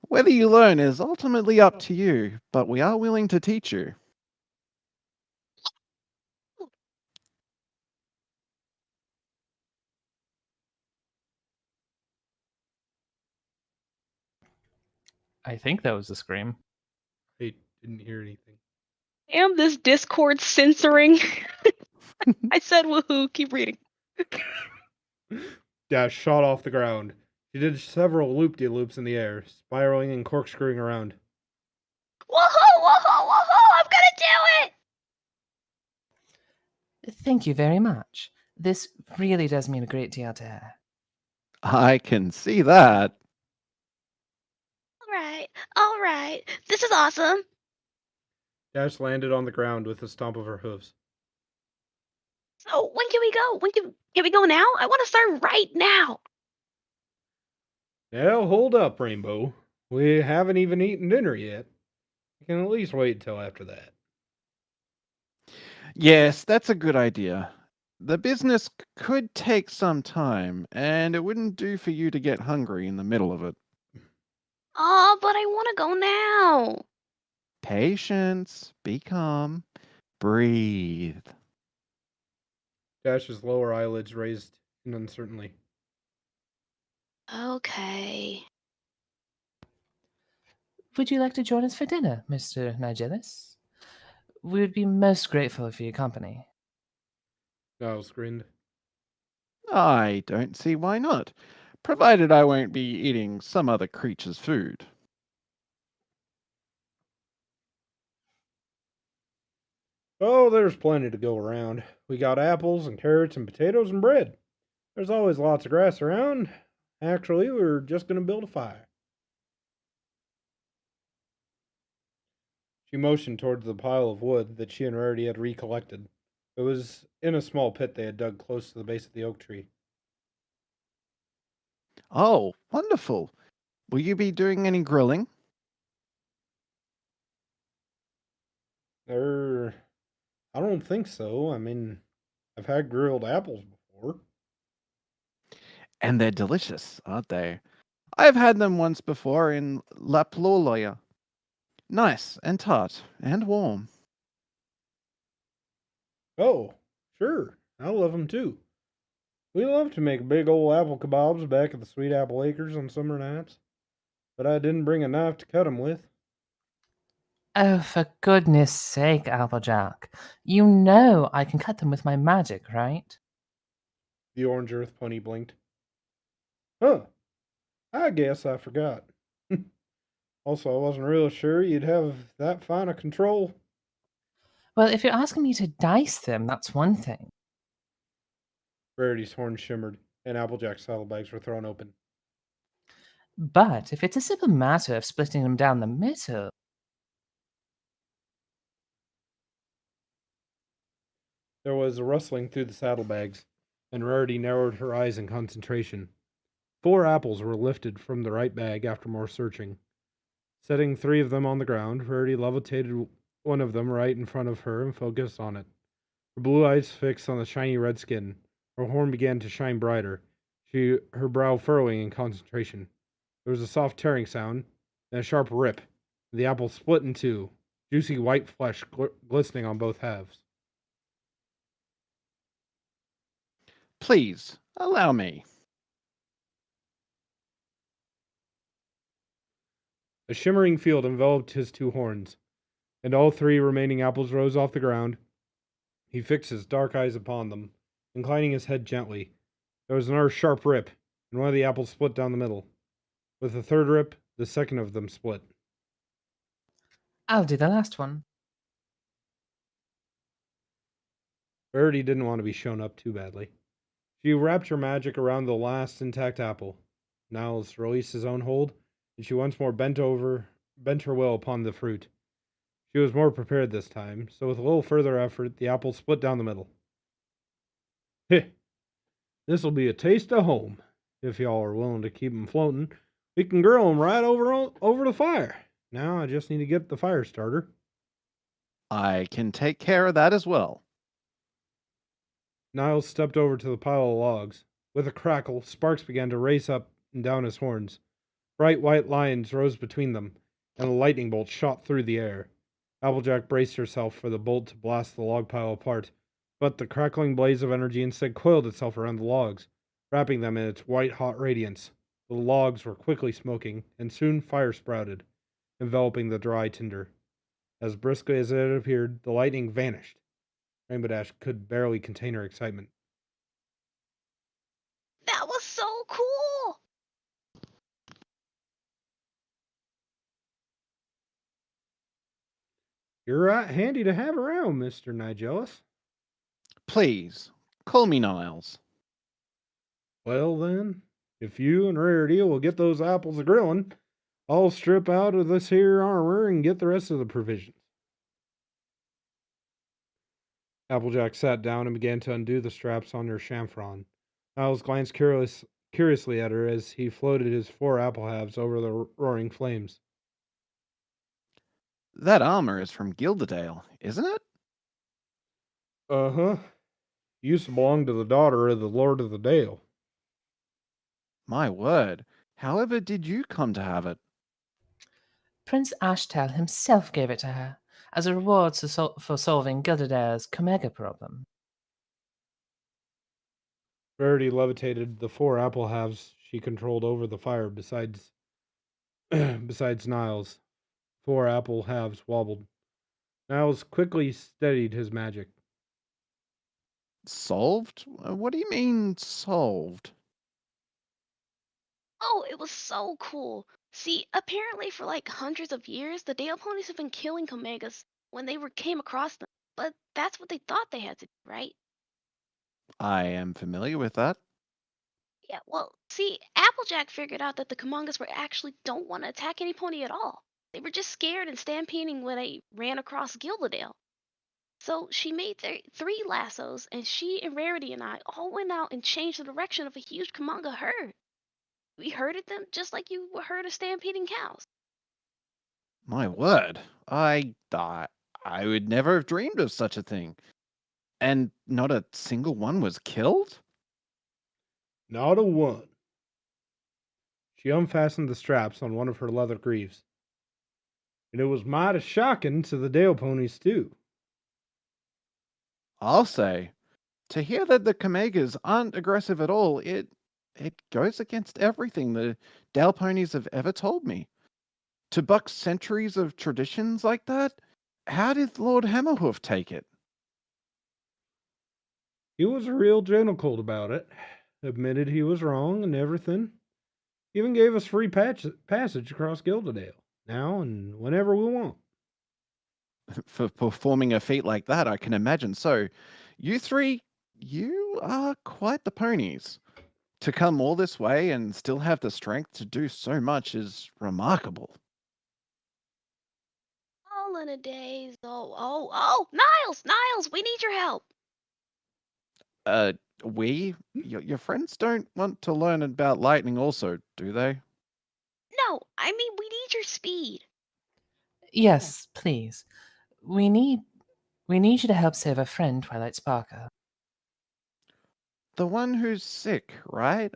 Whether you learn is ultimately up to you, but we are willing to teach you. I think that was a scream. I didn't hear anything. Damn this Discord censoring. I said woohoo, keep reading. Dash shot off the ground. She did several loop-de-loops in the air, spiraling and corkscrewing around. Woohoo! Woohoo! Woohoo! I'm gonna do it! Thank you very much. This really does mean a great deal to her. I can see that. All right. This is awesome. Dash landed on the ground with a stomp of her hooves. So when can we go? Can we go now? I want to start right now. Now, hold up, Rainbow. We haven't even eaten dinner yet. We can at least wait until after that. Yes, that's a good idea. The business could take some time, and it wouldn't do for you to get hungry in the middle of it. Oh, but I want to go now. Patience, be calm, breathe. Dash's lower eyelids raised uncertainly. Okay. Would you like to join us for dinner, Mr. Nigelis? We would be most grateful for your company. Giles grinned. I don't see why not, provided I won't be eating some other creature's food. Oh, there's plenty to go around. We got apples and carrots and potatoes and bread. There's always lots of grass around. Actually, we're just going to build a fire. She motioned towards the pile of wood that she and Rarity had recollected. It was in a small pit they had dug close to the base of the oak tree. Oh, wonderful. Will you be doing any grilling? I don't think so. I mean, I've had grilled apples before. And they're delicious, aren't they? I've had them once before in La Ploloya. Nice and tart and warm. Oh, sure. I love them too. We love to make big old apple kebabs back at the Sweet Apple Acres on summer nights, but I didn't bring a knife to cut them with. Oh, for goodness sake, Applejack. You know I can cut them with my magic, right? The orange earth pony blinked. Huh. I guess I forgot. Also, I wasn't real sure you'd have that fine a control. Well, if you're asking me to dice them, that's one thing. Rarity's horn shimmered, and Applejack's saddlebags were thrown open. But if it's a simple matter of splitting them down the middle, There was a rustling through the saddlebags, and Rarity narrowed her eyes in concentration. 4 apples were lifted from the right bag after more searching. Setting 3 of them on the ground, Rarity levitated one of them right in front of her and focused on it. Her blue eyes fixed on the shiny red skin. Her horn began to shine brighter, her brow furrowing in concentration. There was a soft tearing sound, then a sharp rip. The apple split in two, juicy white flesh glistening on both halves. Please, allow me. A shimmering field enveloped his two horns, and all three remaining apples rose off the ground. He fixed his dark eyes upon them, inclining his head gently. There was another sharp rip, and one of the apples split down the middle. With the third rip, the second of them split. I'll do the last one. Verity didn't want to be shown up too badly. She wrapped her magic around the last intact apple. Niles released his own hold, and she once more bent her will upon the fruit. She was more prepared this time, so with a little further effort, the apple split down the middle. Heh, this'll be a taste of home. If y'all are willing to keep 'em floating, we can grill 'em right over the fire. Now I just need to get the fire starter. I can take care of that as well. Niles stepped over to the pile of logs. With a crackle, sparks began to race up and down his horns. Bright white lines rose between them, and a lightning bolt shot through the air. Applejack braced herself for the bolt to blast the log pile apart, but the crackling blaze of energy instead coiled itself around the logs, wrapping them in its white-hot radiance. The logs were quickly smoking, and soon fire sprouted, enveloping the dry tinder. As briskly as it had appeared, the lightning vanished. Rainbow Dash could barely contain her excitement. That was so cool! You're right handy to have around, Mr. Nigelis. Please, call me Niles. Well then, if you and Rarity will get those apples a grilling, I'll strip out of this here armor and get the rest of the provisions. Applejack sat down and began to undo the straps on her chamfron. Niles glanced curiously at her as he floated his 4 apple halves over the roaring flames. That armor is from Gilderdale, isn't it? Uh-huh. Used to belong to the daughter of the Lord of the Dale. My word. However did you come to have it? Prince Ashtel himself gave it to her, as a reward for solving Gilderdale's Comega problem. Verity levitated the 4 apple halves she controlled over the fire besides Niles. 4 apple halves wobbled. Niles quickly steadied his magic. Solved? What do you mean, solved? Oh, it was so cool. See, apparently for like hundreds of years, the Dale ponies have been killing Comegas when they came across them. But that's what they thought they had to do, right? I am familiar with that. Yeah, well, see, Applejack figured out that the Comangas were actually don't want to attack any pony at all. They were just scared and stampeding when they ran across Gilderdale. So she made 3 lassos, and she and Rarity and I all went out and changed the direction of a huge Comanga herd. We herded them just like you would herd a stampeding cows. My word. I would never have dreamed of such a thing. And not a single one was killed? Not a one. She unfastened the straps on one of her leather greaves. And it was mighty shocking to the Dale ponies, too. I'll say. To hear that the Comegas aren't aggressive at all, it goes against everything the Dale ponies have ever told me. To buck centuries of traditions like that, how did Lord Hammerhoof take it? He was real gentle about it. Admitted he was wrong and everything. Even gave us free passage across Gilderdale. Now and whenever we want. For performing a feat like that, I can imagine so. You 3, you are quite the ponies. To come all this way and still have the strength to do so much is remarkable. All in a daze. Oh, Niles, we need your help. Your friends don't want to learn about lightning also, do they? No, I mean, we need your speed. Yes, please. We need you to help save a friend, Twilight Sparker. The one who's sick, right?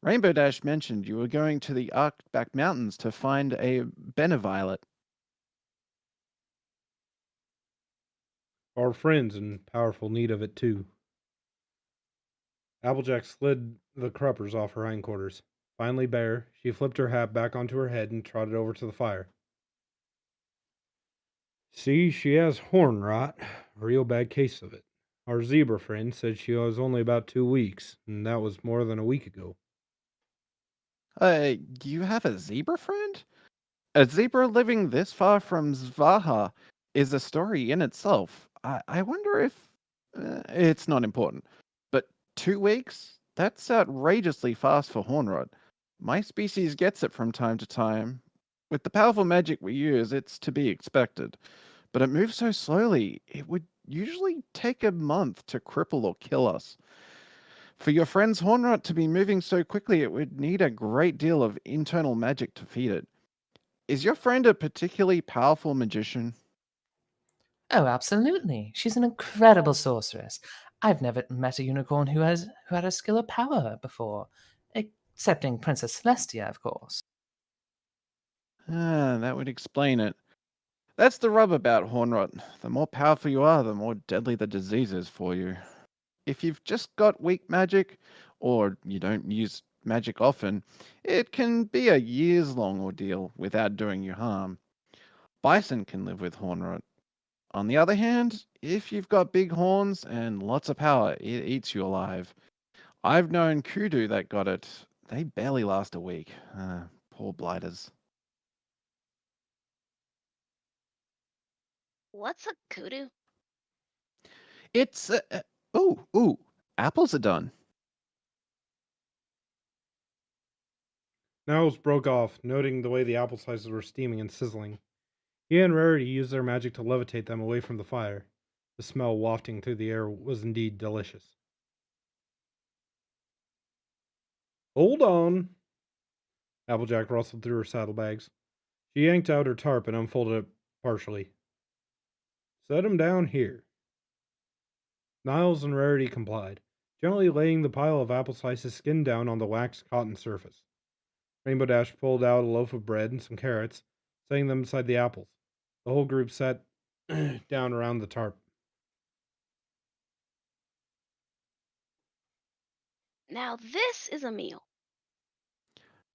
Rainbow Dash mentioned you were going to the Arkback Mountains to find a Beneviolet. Our friends in powerful need of it too. Applejack slid the cruppers off her hindquarters. Finally bare, she flipped her hat back onto her head and trotted over to the fire. See, she has horn rot. A real bad case of it. Our zebra friend said she was only about 2 weeks, and that was more than a week ago. You have a zebra friend? A zebra living this far from Zvaha is a story in itself. I wonder if. It's not important. But 2 weeks? That's outrageously fast for hornrot. My species gets it from time to time. With the powerful magic we use, it's to be expected. But it moves so slowly, it would usually take a month to cripple or kill us. For your friend's hornrot to be moving so quickly, it would need a great deal of internal magic to feed it. Is your friend a particularly powerful magician? Oh, absolutely. She's an incredible sorceress. I've never met a unicorn who had a skill or power before, excepting Princess Celestia, of course. That would explain it. That's the rub about hornrot. The more powerful you are, the more deadly the disease is for you. If you've just got weak magic, or you don't use magic often, it can be a years-long ordeal without doing you harm. Bison can live with hornrot. On the other hand, if you've got big horns and lots of power, it eats you alive. I've known kudu that got it. They barely last a week. Poor blighters. What's a kudu? It's ooh, apples are done. Niles broke off, noting the way the apple slices were steaming and sizzling. He and Rarity used their magic to levitate them away from the fire. The smell wafting through the air was indeed delicious. Hold on. Applejack rustled through her saddlebags. She yanked out her tarp and unfolded it partially. Set him down here. Niles and Rarity complied, gently laying the pile of apple slices skin down on the waxed cotton surface. Rainbow Dash pulled out a loaf of bread and some carrots, setting them beside the apples. The whole group sat down around the tarp. Now this is a meal.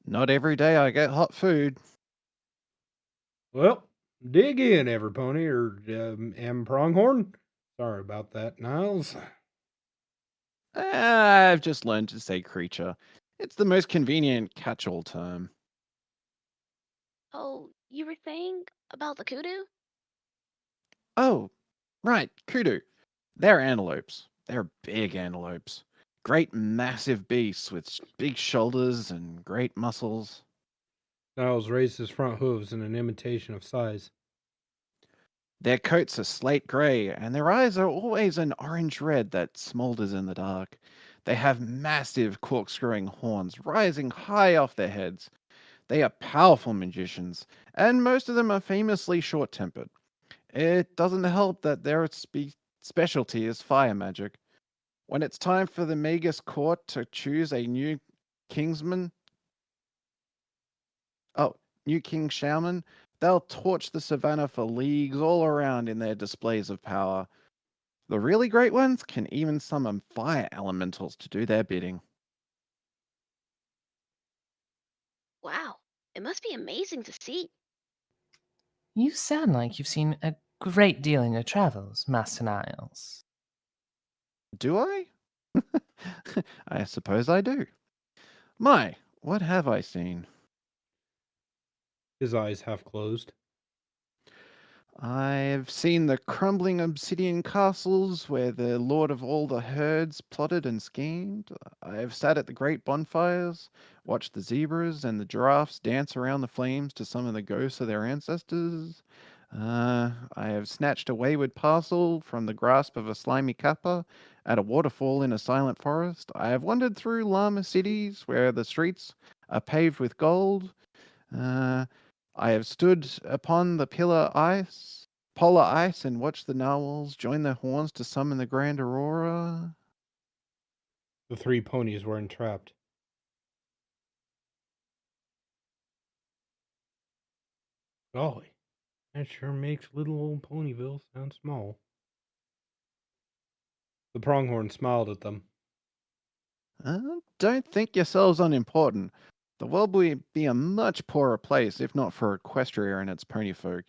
Not every day I get hot food. Well, dig in, Everpony, or M. Pronghorn. Sorry about that, Niles. I've just learned to say creature. It's the most convenient catch-all term. Oh, you were saying about the kudu? Oh, right, kudu. They're antelopes. They're big antelopes. Great massive beasts with big shoulders and great muscles. Niles raised his front hooves in an imitation of size. Their coats are slate grey, and their eyes are always an orange red that smolders in the dark. They have massive corkscrewing horns rising high off their heads. They are powerful magicians, and most of them are famously short tempered. It doesn't help that their specialty is fire magic. When it's time for the Magus court to choose a new kingsman, new king shaman, they'll torch the savannah for leagues all around in their displays of power. The really great ones can even summon fire elementals to do their bidding. Wow, it must be amazing to see. You sound like you've seen a great deal in your travels, Master Niles. Do I? I suppose I do. My, what have I seen? His eyes half closed. I've seen the crumbling obsidian castles where the lord of all the herds plotted and schemed. I've sat at the great bonfires, watched the zebras and the giraffes dance around the flames to summon the ghosts of their ancestors. I have snatched a wayward parcel from the grasp of a slimy kappa at a waterfall in a silent forest. I have wandered through llama cities where the streets are paved with gold. I have stood upon the polar ice, and watched the narwhals join their horns to summon the grand aurora. The three ponies were entrapped. Golly, that sure makes little old Ponyville sound small. The pronghorn smiled at them. Don't think yourselves unimportant. The world would be a much poorer place if not for Equestria and its ponyfolk.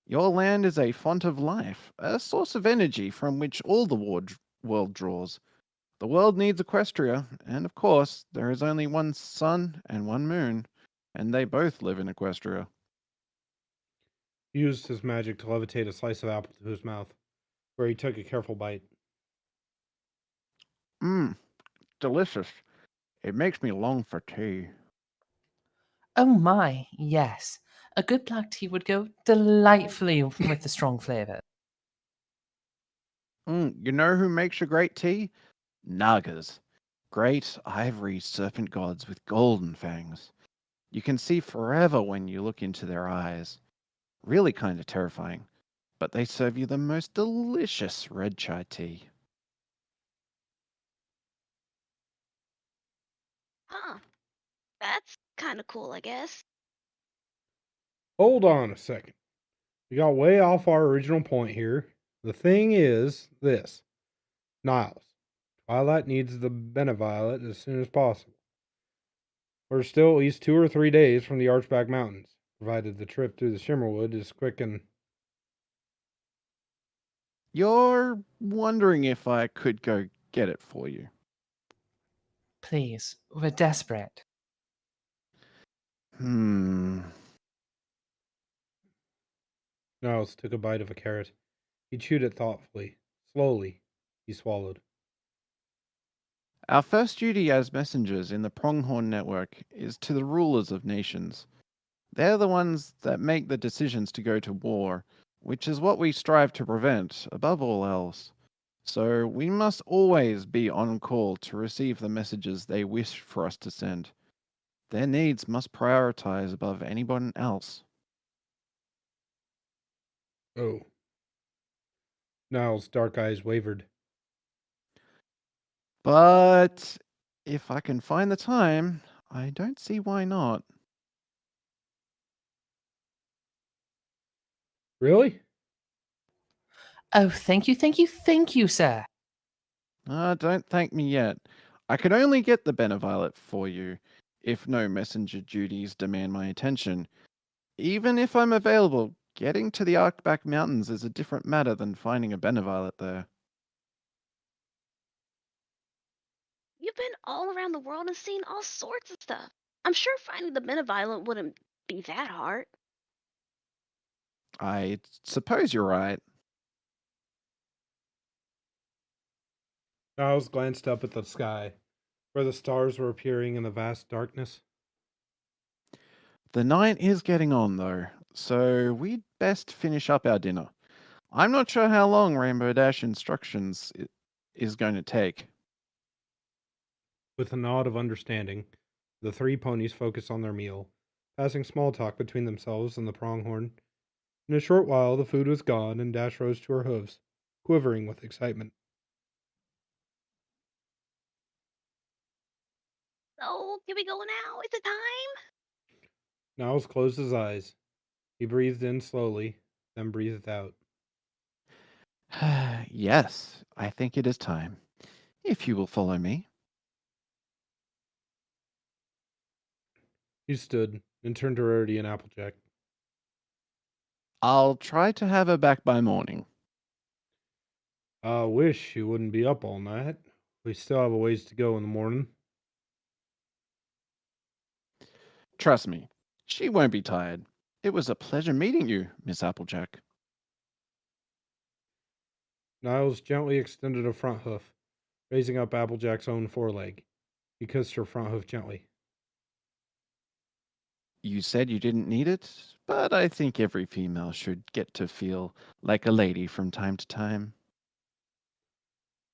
Your land is a font of life, a source of energy from which all the world draws. The world needs Equestria, and of course, there is only one sun and one moon, and they both live in Equestria. He used his magic to levitate a slice of apple to his mouth, where he took a careful bite. Mmm, delicious. It makes me long for tea. Oh my, yes. A good black tea would go delightfully with the strong flavour. You know who makes a great tea? Nagas. Great ivory serpent gods with golden fangs. You can see forever when you look into their eyes. Really kind of terrifying. But they serve you the most delicious red chai tea. Huh. That's kind of cool, I guess. Hold on a second. We got way off our original point here. The thing is this. Niles, Twilight needs the Beneviolet as soon as possible. We're still at least 2 or 3 days from the Archback Mountains, provided the trip through the Shimmerwood is quick and... You're wondering if I could go get it for you. Please, we're desperate. Niles took a bite of a carrot. He chewed it thoughtfully. Slowly, he swallowed. Our first duty as messengers in the Pronghorn Network is to the rulers of nations. They're the ones that make the decisions to go to war, which is what we strive to prevent above all else. So we must always be on call to receive the messages they wish for us to send. Their needs must prioritize above anyone else. Oh. Niles' dark eyes wavered. But if I can find the time, I don't see why not. Really? Oh, thank you, sir. Don't thank me yet. I could only get the Beneviolet for you if no messenger duties demand my attention. Even if I'm available, getting to the Arcback Mountains is a different matter than finding a Beneviolet there. You've been all around the world and seen all sorts of stuff. I'm sure finding the Beneviolet wouldn't be that hard. I suppose you're right. Niles glanced up at the sky, where the stars were appearing in the vast darkness. The night is getting on, though, so we'd best finish up our dinner. I'm not sure how long Rainbow Dash instructions is going to take. With a nod of understanding, the three ponies focused on their meal, passing small talk between themselves and the pronghorn. In a short while, the food was gone, and Dash rose to her hooves, quivering with excitement. So, can we go now? Is it time? Niles closed his eyes. He breathed in slowly, then breathed out. Yes, I think it is time. If you will follow me. He stood and turned to Rarity and Applejack. I'll try to have her back by morning. I wish you wouldn't be up all night. We still have a ways to go in the morning. Trust me, she won't be tired. It was a pleasure meeting you, Miss Applejack. Niles gently extended a front hoof, raising up Applejack's own foreleg. He kissed her front hoof gently. You said you didn't need it, but I think every female should get to feel like a lady from time to time.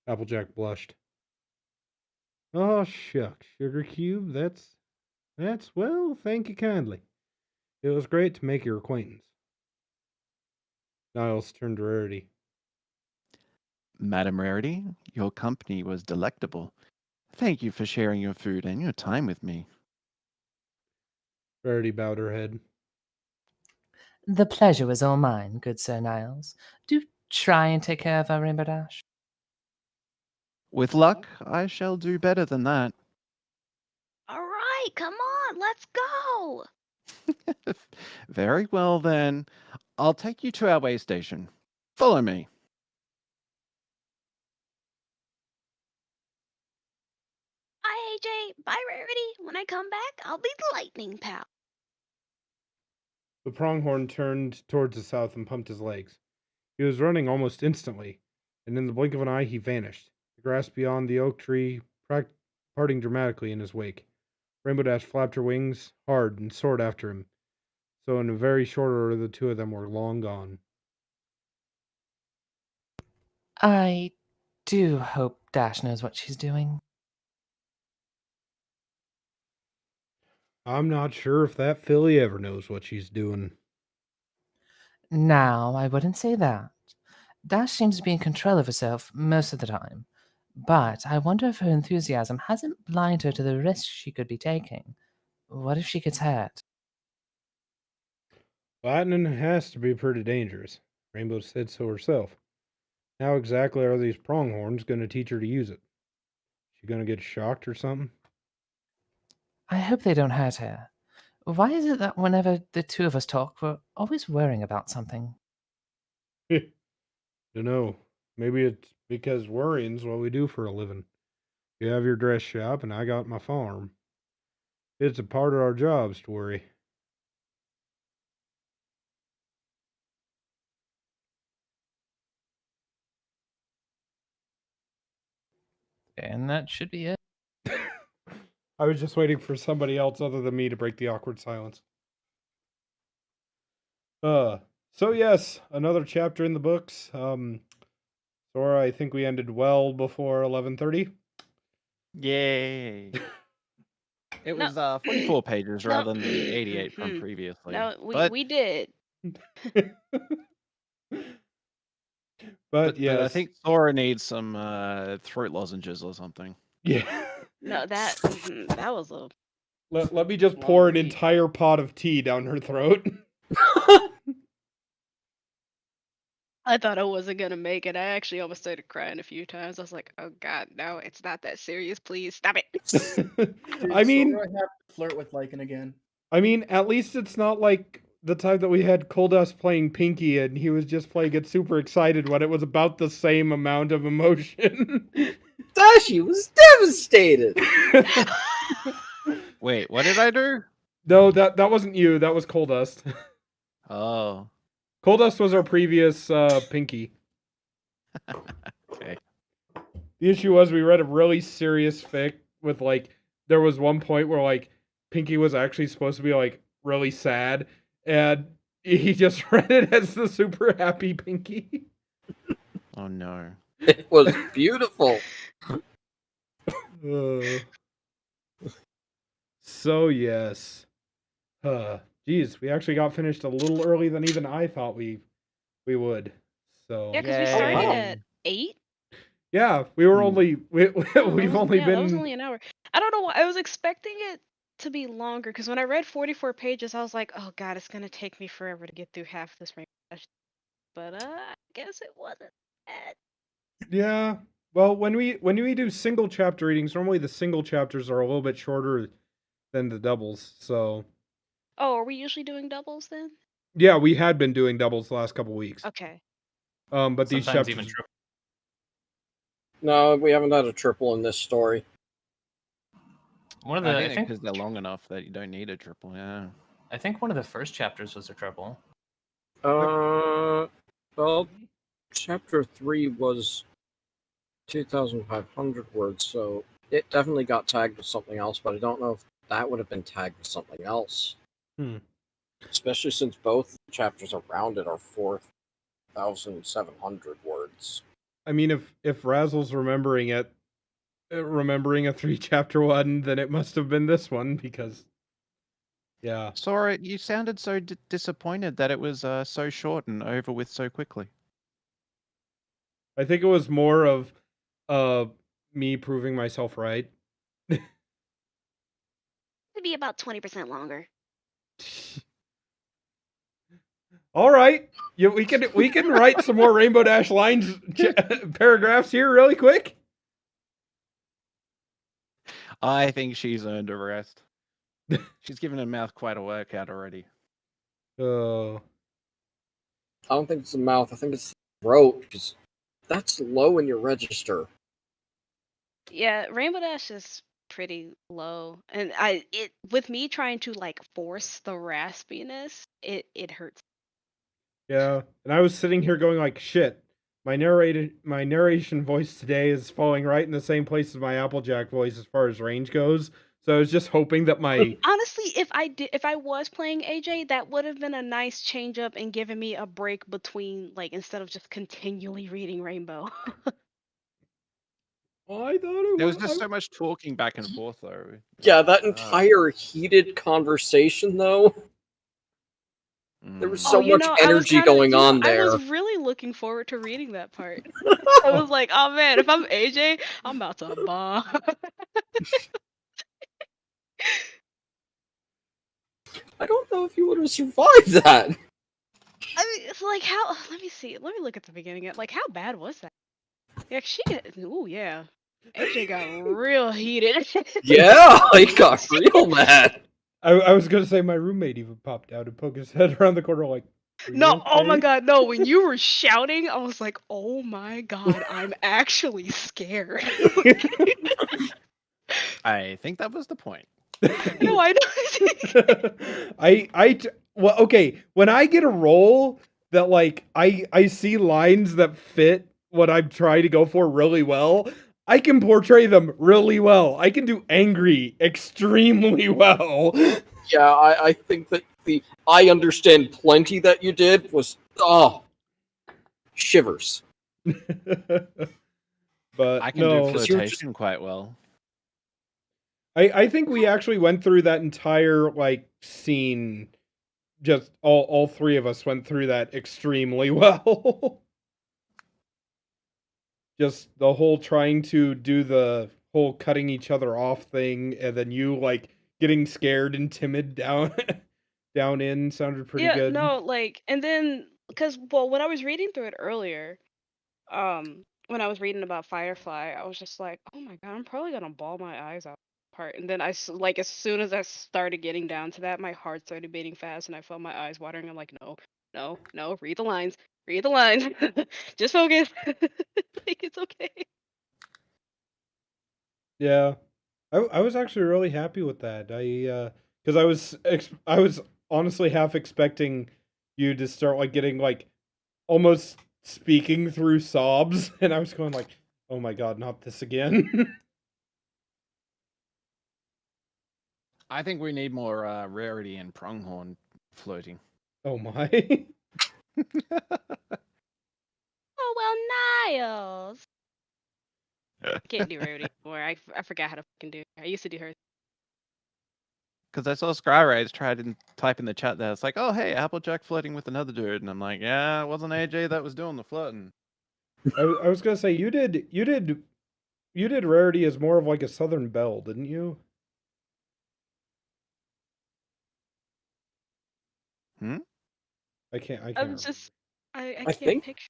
Applejack blushed. Oh, shucks, Sugar Cube, that's, well, thank you kindly. It was great to make your acquaintance. Niles turned to Rarity. Madam Rarity, your company was delectable. Thank you for sharing your food and your time with me. Rarity bowed her head. The pleasure was all mine, good Sir Niles. Do try and take care of our Rainbow Dash. With luck, I shall do better than that. All right, come on, let's go. Very well then. I'll take you to our way station. Follow me. Bye, AJ. Bye, Rarity. When I come back, I'll be the lightning pal. The pronghorn turned towards the south and pumped his legs. He was running almost instantly, and in the blink of an eye he vanished, the grass beyond the oak tree parting dramatically in his wake. Rainbow Dash flapped her wings hard and soared after him, so in a very short order the two of them were long gone. I do hope Dash knows what she's doing. I'm not sure if that filly ever knows what she's doing. Now, I wouldn't say that. Dash seems to be in control of herself most of the time, but I wonder if her enthusiasm hasn't blinded her to the risks she could be taking. What if she gets hurt? Lightning has to be pretty dangerous. Rainbow said so herself. How exactly are these pronghorns going to teach her to use it? She going to get shocked or something? I hope they don't hurt her. Why is it that whenever the two of us talk, we're always worrying about something? Dunno. Maybe it's because worrying's what we do for a living. You have your dress shop, and I got my farm. It's a part of our jobs to worry. And that should be it. I was just waiting for somebody else other than me to break the awkward silence. So yes, another chapter in the books. Sora, I think we ended well before 11:30. Yay. It was 44 pages rather than the 88 from previously. No, but we did. But yes, I think Sora needs some throat lozenges or something. yeah. No, that was a. Let me just pour an entire pot of tea down her throat. I thought I wasn't gonna make it. I actually almost started crying a few times. I was like, "Oh God, no, it's not that serious. Please stop it." Dude, I mean, Sora have to flirt with Lycan again. I mean, at least it's not like the time that we had Coldust playing Pinky and he was just playing it super excited when it was about the same amount of emotion. Dashi was devastated. Wait, what did I do? No, that wasn't you. That was Coldust. Oh. Coldust was our previous Pinky. Okay. The issue was we read a really serious fic with like there was one point where like Pinky was actually supposed to be like really sad and he just read it as the super happy Pinky. Oh no. It was beautiful. So yes. Geez, we actually got finished a little early than even I thought we would. So Yeah, because we started Yay. at 8. yeah, we were only we've only That was been only an hour. I don't know why I was expecting it to be longer because when I read 44 pages, I was like, "Oh God, it's gonna take me forever to get through half this Rainbow Dash." But I guess it wasn't bad. yeah. Well, when we do single chapter readings, normally the single chapters are a little bit shorter than the doubles. So Oh, are we usually doing doubles then? yeah, we had been doing doubles the last couple weeks. Okay. But these Sometimes chapters even triple. No, we haven't had a triple in this story. One of I the think because they're long enough that you don't need a triple, yeah. I think one of the first chapters was a triple. Well, chapter 3 was 2,500 words, so it definitely got tagged with something else, but I don't know if that would have been tagged with something else. Especially since both chapters around it are 4,700 words. I mean, if Razzle's remembering a 3-chapter one, then it must have been this one because, yeah. Sora, you sounded so disappointed that it was so short and over with so quickly. I think it was more of me proving myself right. maybe about 20% longer. All right, we can write some more Rainbow Dash lines paragraphs here really quick. I think she's earned a rest. She's given her mouth quite a workout already. Oh, I don't think it's the mouth. I think it's the throat, because that's low in your register. Yeah, Rainbow Dash is pretty low, and with me trying to like force the raspiness, it hurts. yeah. And I was sitting here going like, shit. My narration voice today is falling right in the same place as my Applejack voice as far as range goes. So I was just hoping that my Honestly, if I was playing AJ, that would have been a nice change up and given me a break between, like, instead of just continually reading Rainbow. I thought it There was was just so much talking back and forth, though. Yeah, that entire heated conversation, though. There was so much energy going on there. I was really looking forward to reading that part. I was like, oh man, if I'm AJ, I'm about to bomb. I don't know if you would have survived that. I mean, it's like, how? Let me see. Let me look at the beginning. Like, how bad was that? Yeah, ooh, yeah. AJ got real heated. Yeah, it got real mad. I was gonna say my roommate even popped out and poked his head around the corner like, "Are you No, oh my okay?" god, no. When you were shouting, I was like, oh my god, I'm actually scared. I think that was the point. No, I know. Well, okay, when I get a role that like I see lines that fit what I'm trying to go for really well, I can portray them really well. I can do angry extremely well. Yeah, I think that the I understand plenty that you did was shivers. But I can no, do flirtation quite well. I think we actually went through that entire like scene. Just all three of us went through that extremely well. Just the whole trying to do the whole cutting each other off thing, and then you like getting scared and timid down down in sounded pretty good. No, like, and then because when I was reading through it earlier, when I was reading about Firefly, I was just like, oh my god, I'm probably gonna bawl my eyes out part. And then like as soon as I started getting down to that, my heart started beating fast, and I felt my eyes watering. I'm like, no, read the lines, just focus. Like, it's okay. Yeah, I was actually really happy with that. Because I was honestly half expecting you to start like getting like almost speaking through sobs, and I was going like, oh my god, not this again. I think we need more Rarity and Pronghorn floating. Oh my. Oh well, Niles. I can't do Rarity anymore. I forgot how to fucking do it. I used to do her. Because I saw Skyrise try to type in the chat there. It's like, oh, hey, Applejack flirting with another dude. And I'm like, yeah, it wasn't AJ that was doing the flirting. I was gonna say you did Rarity as more of like a Southern Belle, didn't you? I can't I remember. can't think- picture.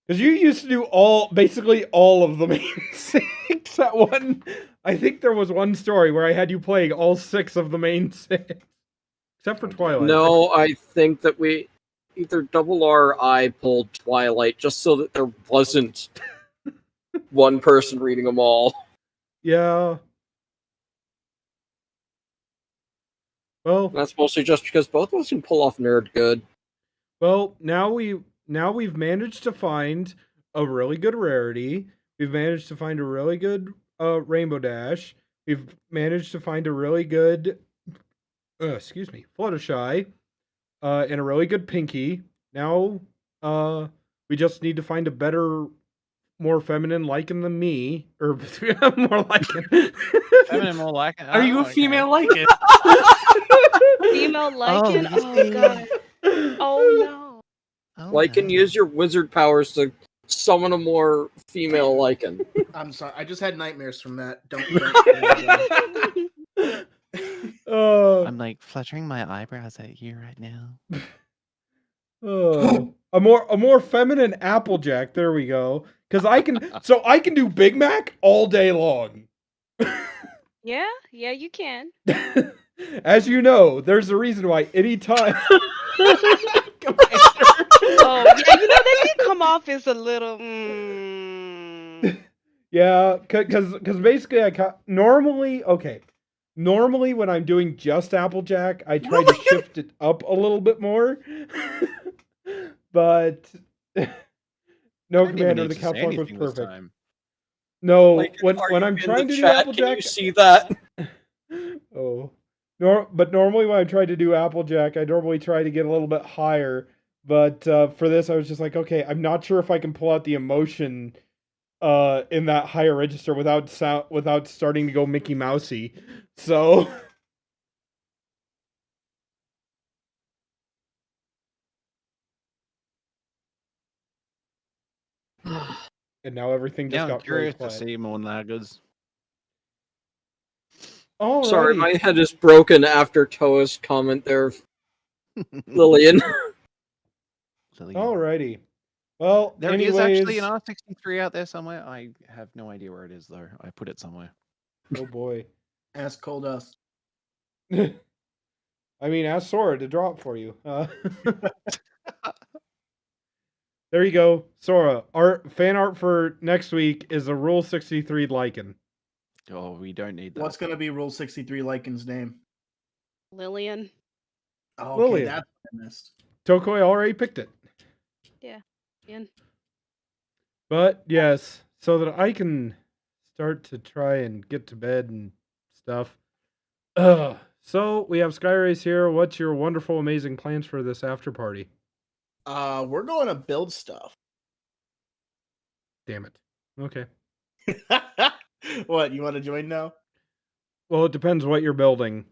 Because you used to do basically all of the main six at one. I think there was one story where I had you playing all 6 of the main 6. Except for Twilight. No, I think that we either Double R or I pulled Twilight just so that there wasn't one person reading them all. Yeah. Well, That's mostly just because both of us can pull off nerd good. well, now we've managed to find a really good Rarity. We've managed to find a really good Rainbow Dash. We've managed to find a really good Fluttershy. And a really good Pinky. Now we just need to find a better, more feminine Lycan than me. Or more Lycan. Feminine, more like it. Are you a female like it? Female Lycan? you Oh, see. god. Oh no. Oh, Lycan, no. use your wizard powers to summon a more female Lycan. I'm sorry. I just had nightmares from that. Don't I'm like fluttering my eyebrows at you right now. A more feminine Applejack. There we go. Because I can do Big Mac all day long. Yeah, you can. As you know, there's a reason why anytime. Oh, yeah, that did come off as a little. Yeah, because basically normally when I'm doing just Applejack, I try to shift it up a little bit more. But no, Commander, the caps lock was perfect. No, Like, when are you I'm in trying the to do chat? Applejack, Can you see that? oh, but normally when I try to do Applejack, I normally try to get a little bit higher. But for this, I was just like, okay, I'm not sure if I can pull out the emotion in that higher register without starting to go Mickey Mousey. So and now everything just Yeah, I'm got very curious to quiet. see more Nagas. Alrighty. Sorry, my head is broken after Toa's comment there, Lillian. Alrighty. Well, There anyways, is actually an R63 out there somewhere. I have no idea where it is, though. I put it somewhere. Oh boy. Ask Cold Us. I mean, ask Sora to drop for you. There you go, Sora. Fan art for next week is a Rule 63 Lycan. Oh, we don't need that. What's going to be Rule 63 Lycan's name? Lillian. Oh, okay, Lillian. that's what I missed. Tokoi already picked it. Yeah. Ian. But yes, so that I can start to try and get to bed and stuff. So we have Skyrace here. What's your wonderful, amazing plans for this after party? We're going to build stuff. Damn it. Okay. What, you want to join now? Well, it depends what you're building.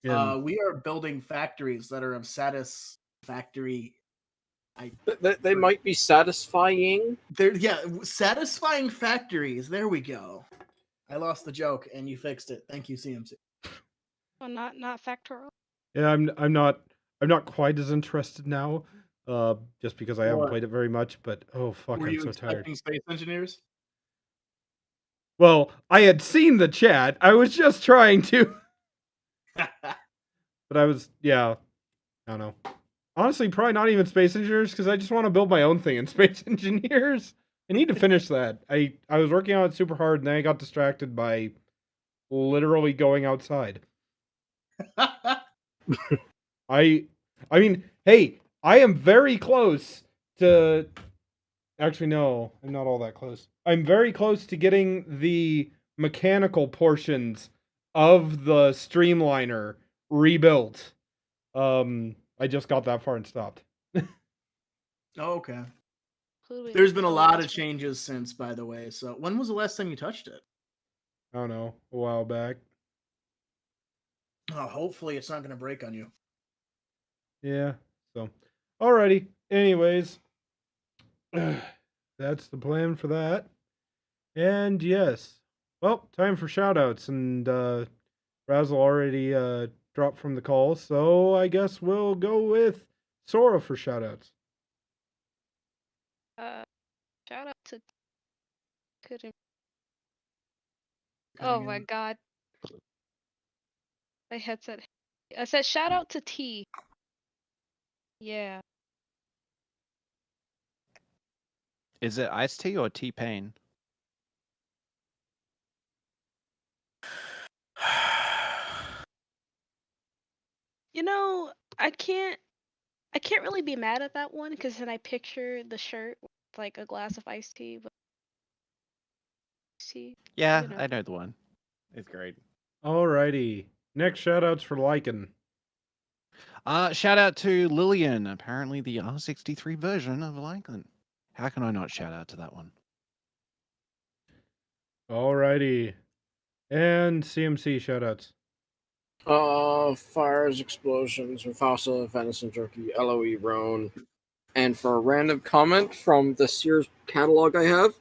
We are building factories that are of satisfactory. They might be satisfying. Satisfying factories. There we go. I lost the joke, and you fixed it. Thank you, CMC. Well, not factorial. Yeah, I'm not quite as interested now. Just because I haven't What? played it very much, but oh fuck, Were I'm you so tired. expecting space engineers? Well, I had seen the chat. I was just trying to. But I don't know. Honestly, probably not even Space Engineers, because I just want to build my own thing in Space Engineers. I need to finish that. I was working on it super hard, and then I got distracted by literally going outside. I mean, hey, I am very close to... Actually, no, I'm not all that close. I'm very close to getting the mechanical portions of the Streamliner rebuilt. I just got that far and stopped. Oh, okay. Including There's been a the lot of last- changes since, by the way. So, when was the last time you touched it? I don't know, a while back. Oh, hopefully it's not going to break on you. Yeah, so. Alrighty. Anyways, that's the plan for that. And yes. Well, time for shoutouts. And Razzle already dropped from the call, so I guess we'll go with Sora for shoutouts. Shout out to. Couldn't. Oh my god. My headset. I said shout out to T. Yeah. Is it iced tea or T-Pain? I can't really be mad at that one because then I picture the shirt with like a glass of iced tea. But tea. Yeah, You know. I know the one. It's great. Alrighty. Next shoutouts for Lycan. Shout out to Lillian, apparently the R63 version of Lycan. How can I not shout out to that one? Alrighty. And CMC shoutouts. Fires, explosions, Mufasa, venison jerky, LOE, Roan. And for a random comment from the Sears catalog I have,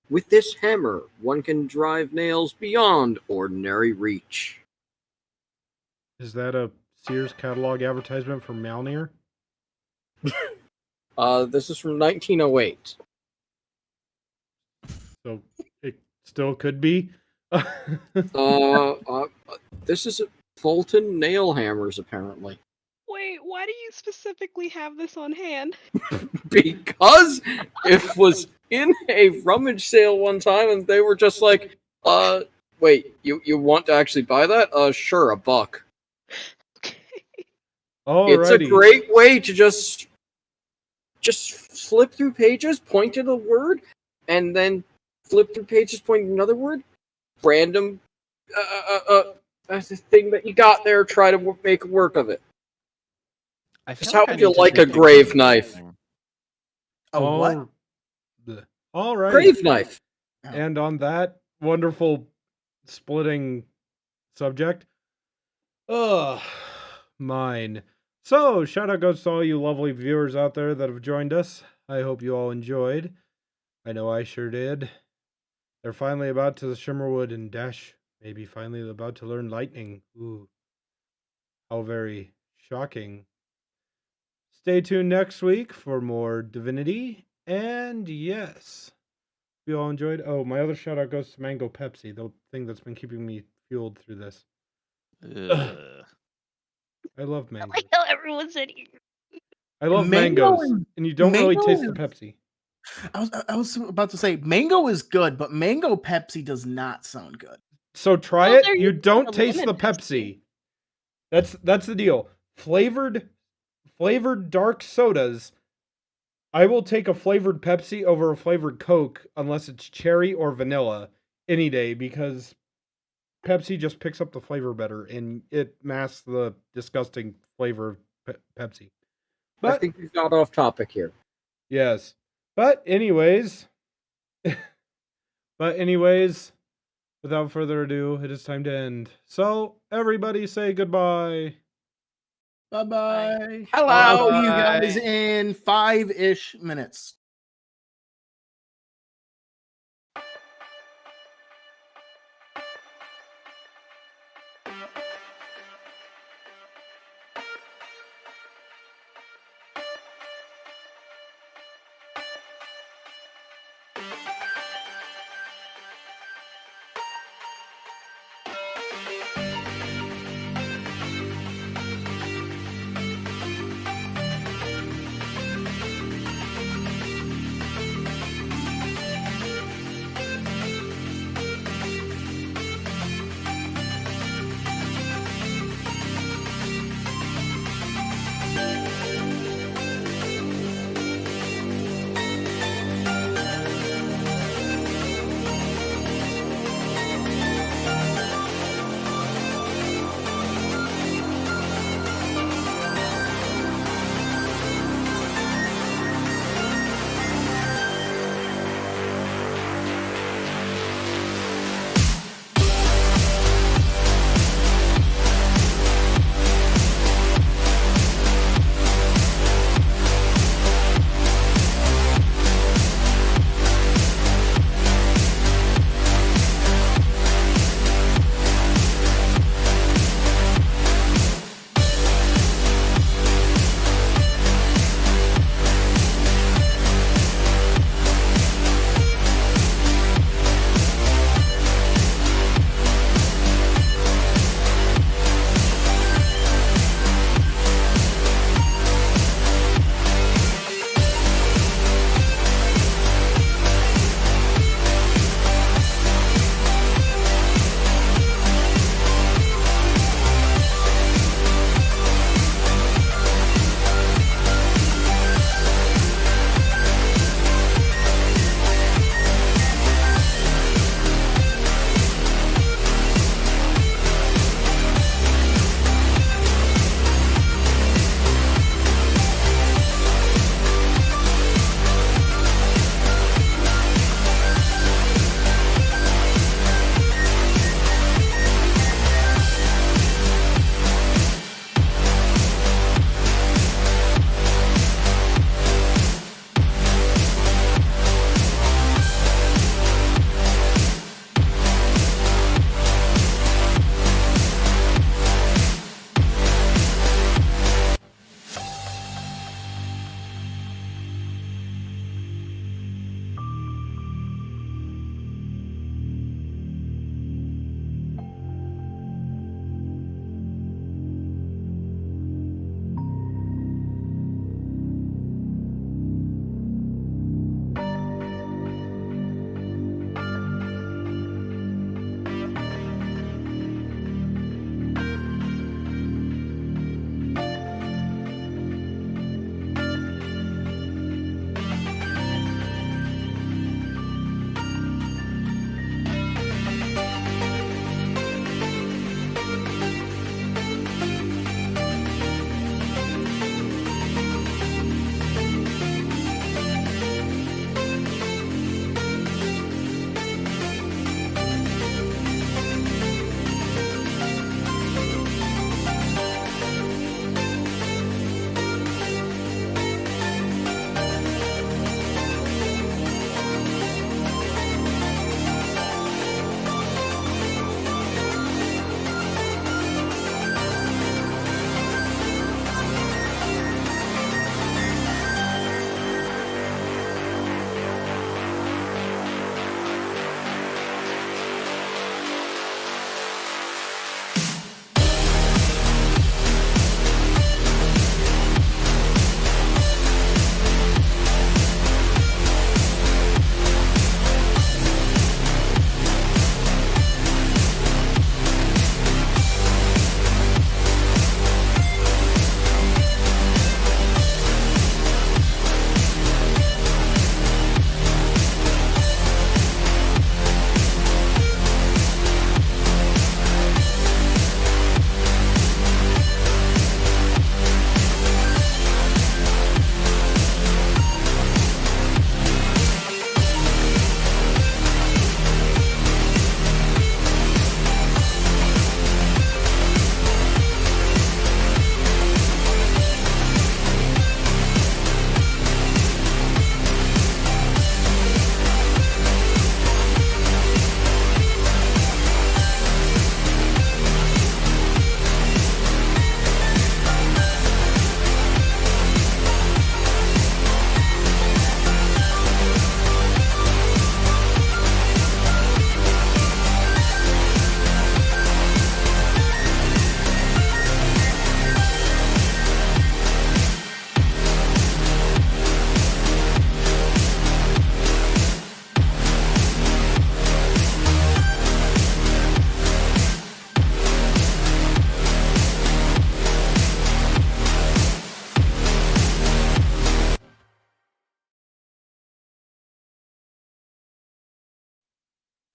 with this hammer, one can drive nails beyond ordinary reach. Is that a Sears catalog advertisement for Malnir? This is from 1908. So it still could be. This is Fulton nail hammers, apparently. Wait, why do you specifically have this on hand? Because it was in a rummage sale one time, and they were just like, wait, you want to actually buy that? Sure, $1. Alrighty. It's a great way to just flip through pages, point to the word, and then flip through pages, point to another word. Random that's the thing that you got there. Try to make work of it. I Just feel how like I would you need to like a take grave quiz knife? thing. Oh, what? Alrighty. Grave knife. Oh. And on that wonderful splitting subject, mine. So, shout out goes to all you lovely viewers out there that have joined us. I hope you all enjoyed. I know I sure did. They're finally about to Shimmerwood and Dash. Maybe finally about to learn lightning. Ooh. How very shocking. Stay tuned next week for more Divinity. And yes, if you all enjoyed. Oh, my other shout out goes to Mango Pepsi, the thing that's been keeping me fueled through this. Ugh. I love I mangoes. like how everyone's in here. I love Mango mangoes, and you don't really mango taste the is- Pepsi. I was about to say mango is good, but mango Pepsi does not sound good. So try Well, it. they're You using don't the taste the lemon Pepsi. That's the deal. Flavored dark sodas. I will take a flavored Pepsi over a flavored Coke unless it's cherry or vanilla any day, because Pepsi just picks up the flavor better and it masks the disgusting flavor of Pepsi. I But think we've got off topic here. yes. But anyways, without further ado, it is time to end. So everybody say goodbye. Bye bye. Hello. I'll see you Bye. guys in 5-ish minutes.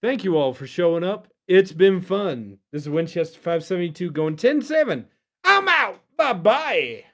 Thank you all for showing up. It's been fun. This is Winchester 572 going 10-7. I'm out. Bye-bye.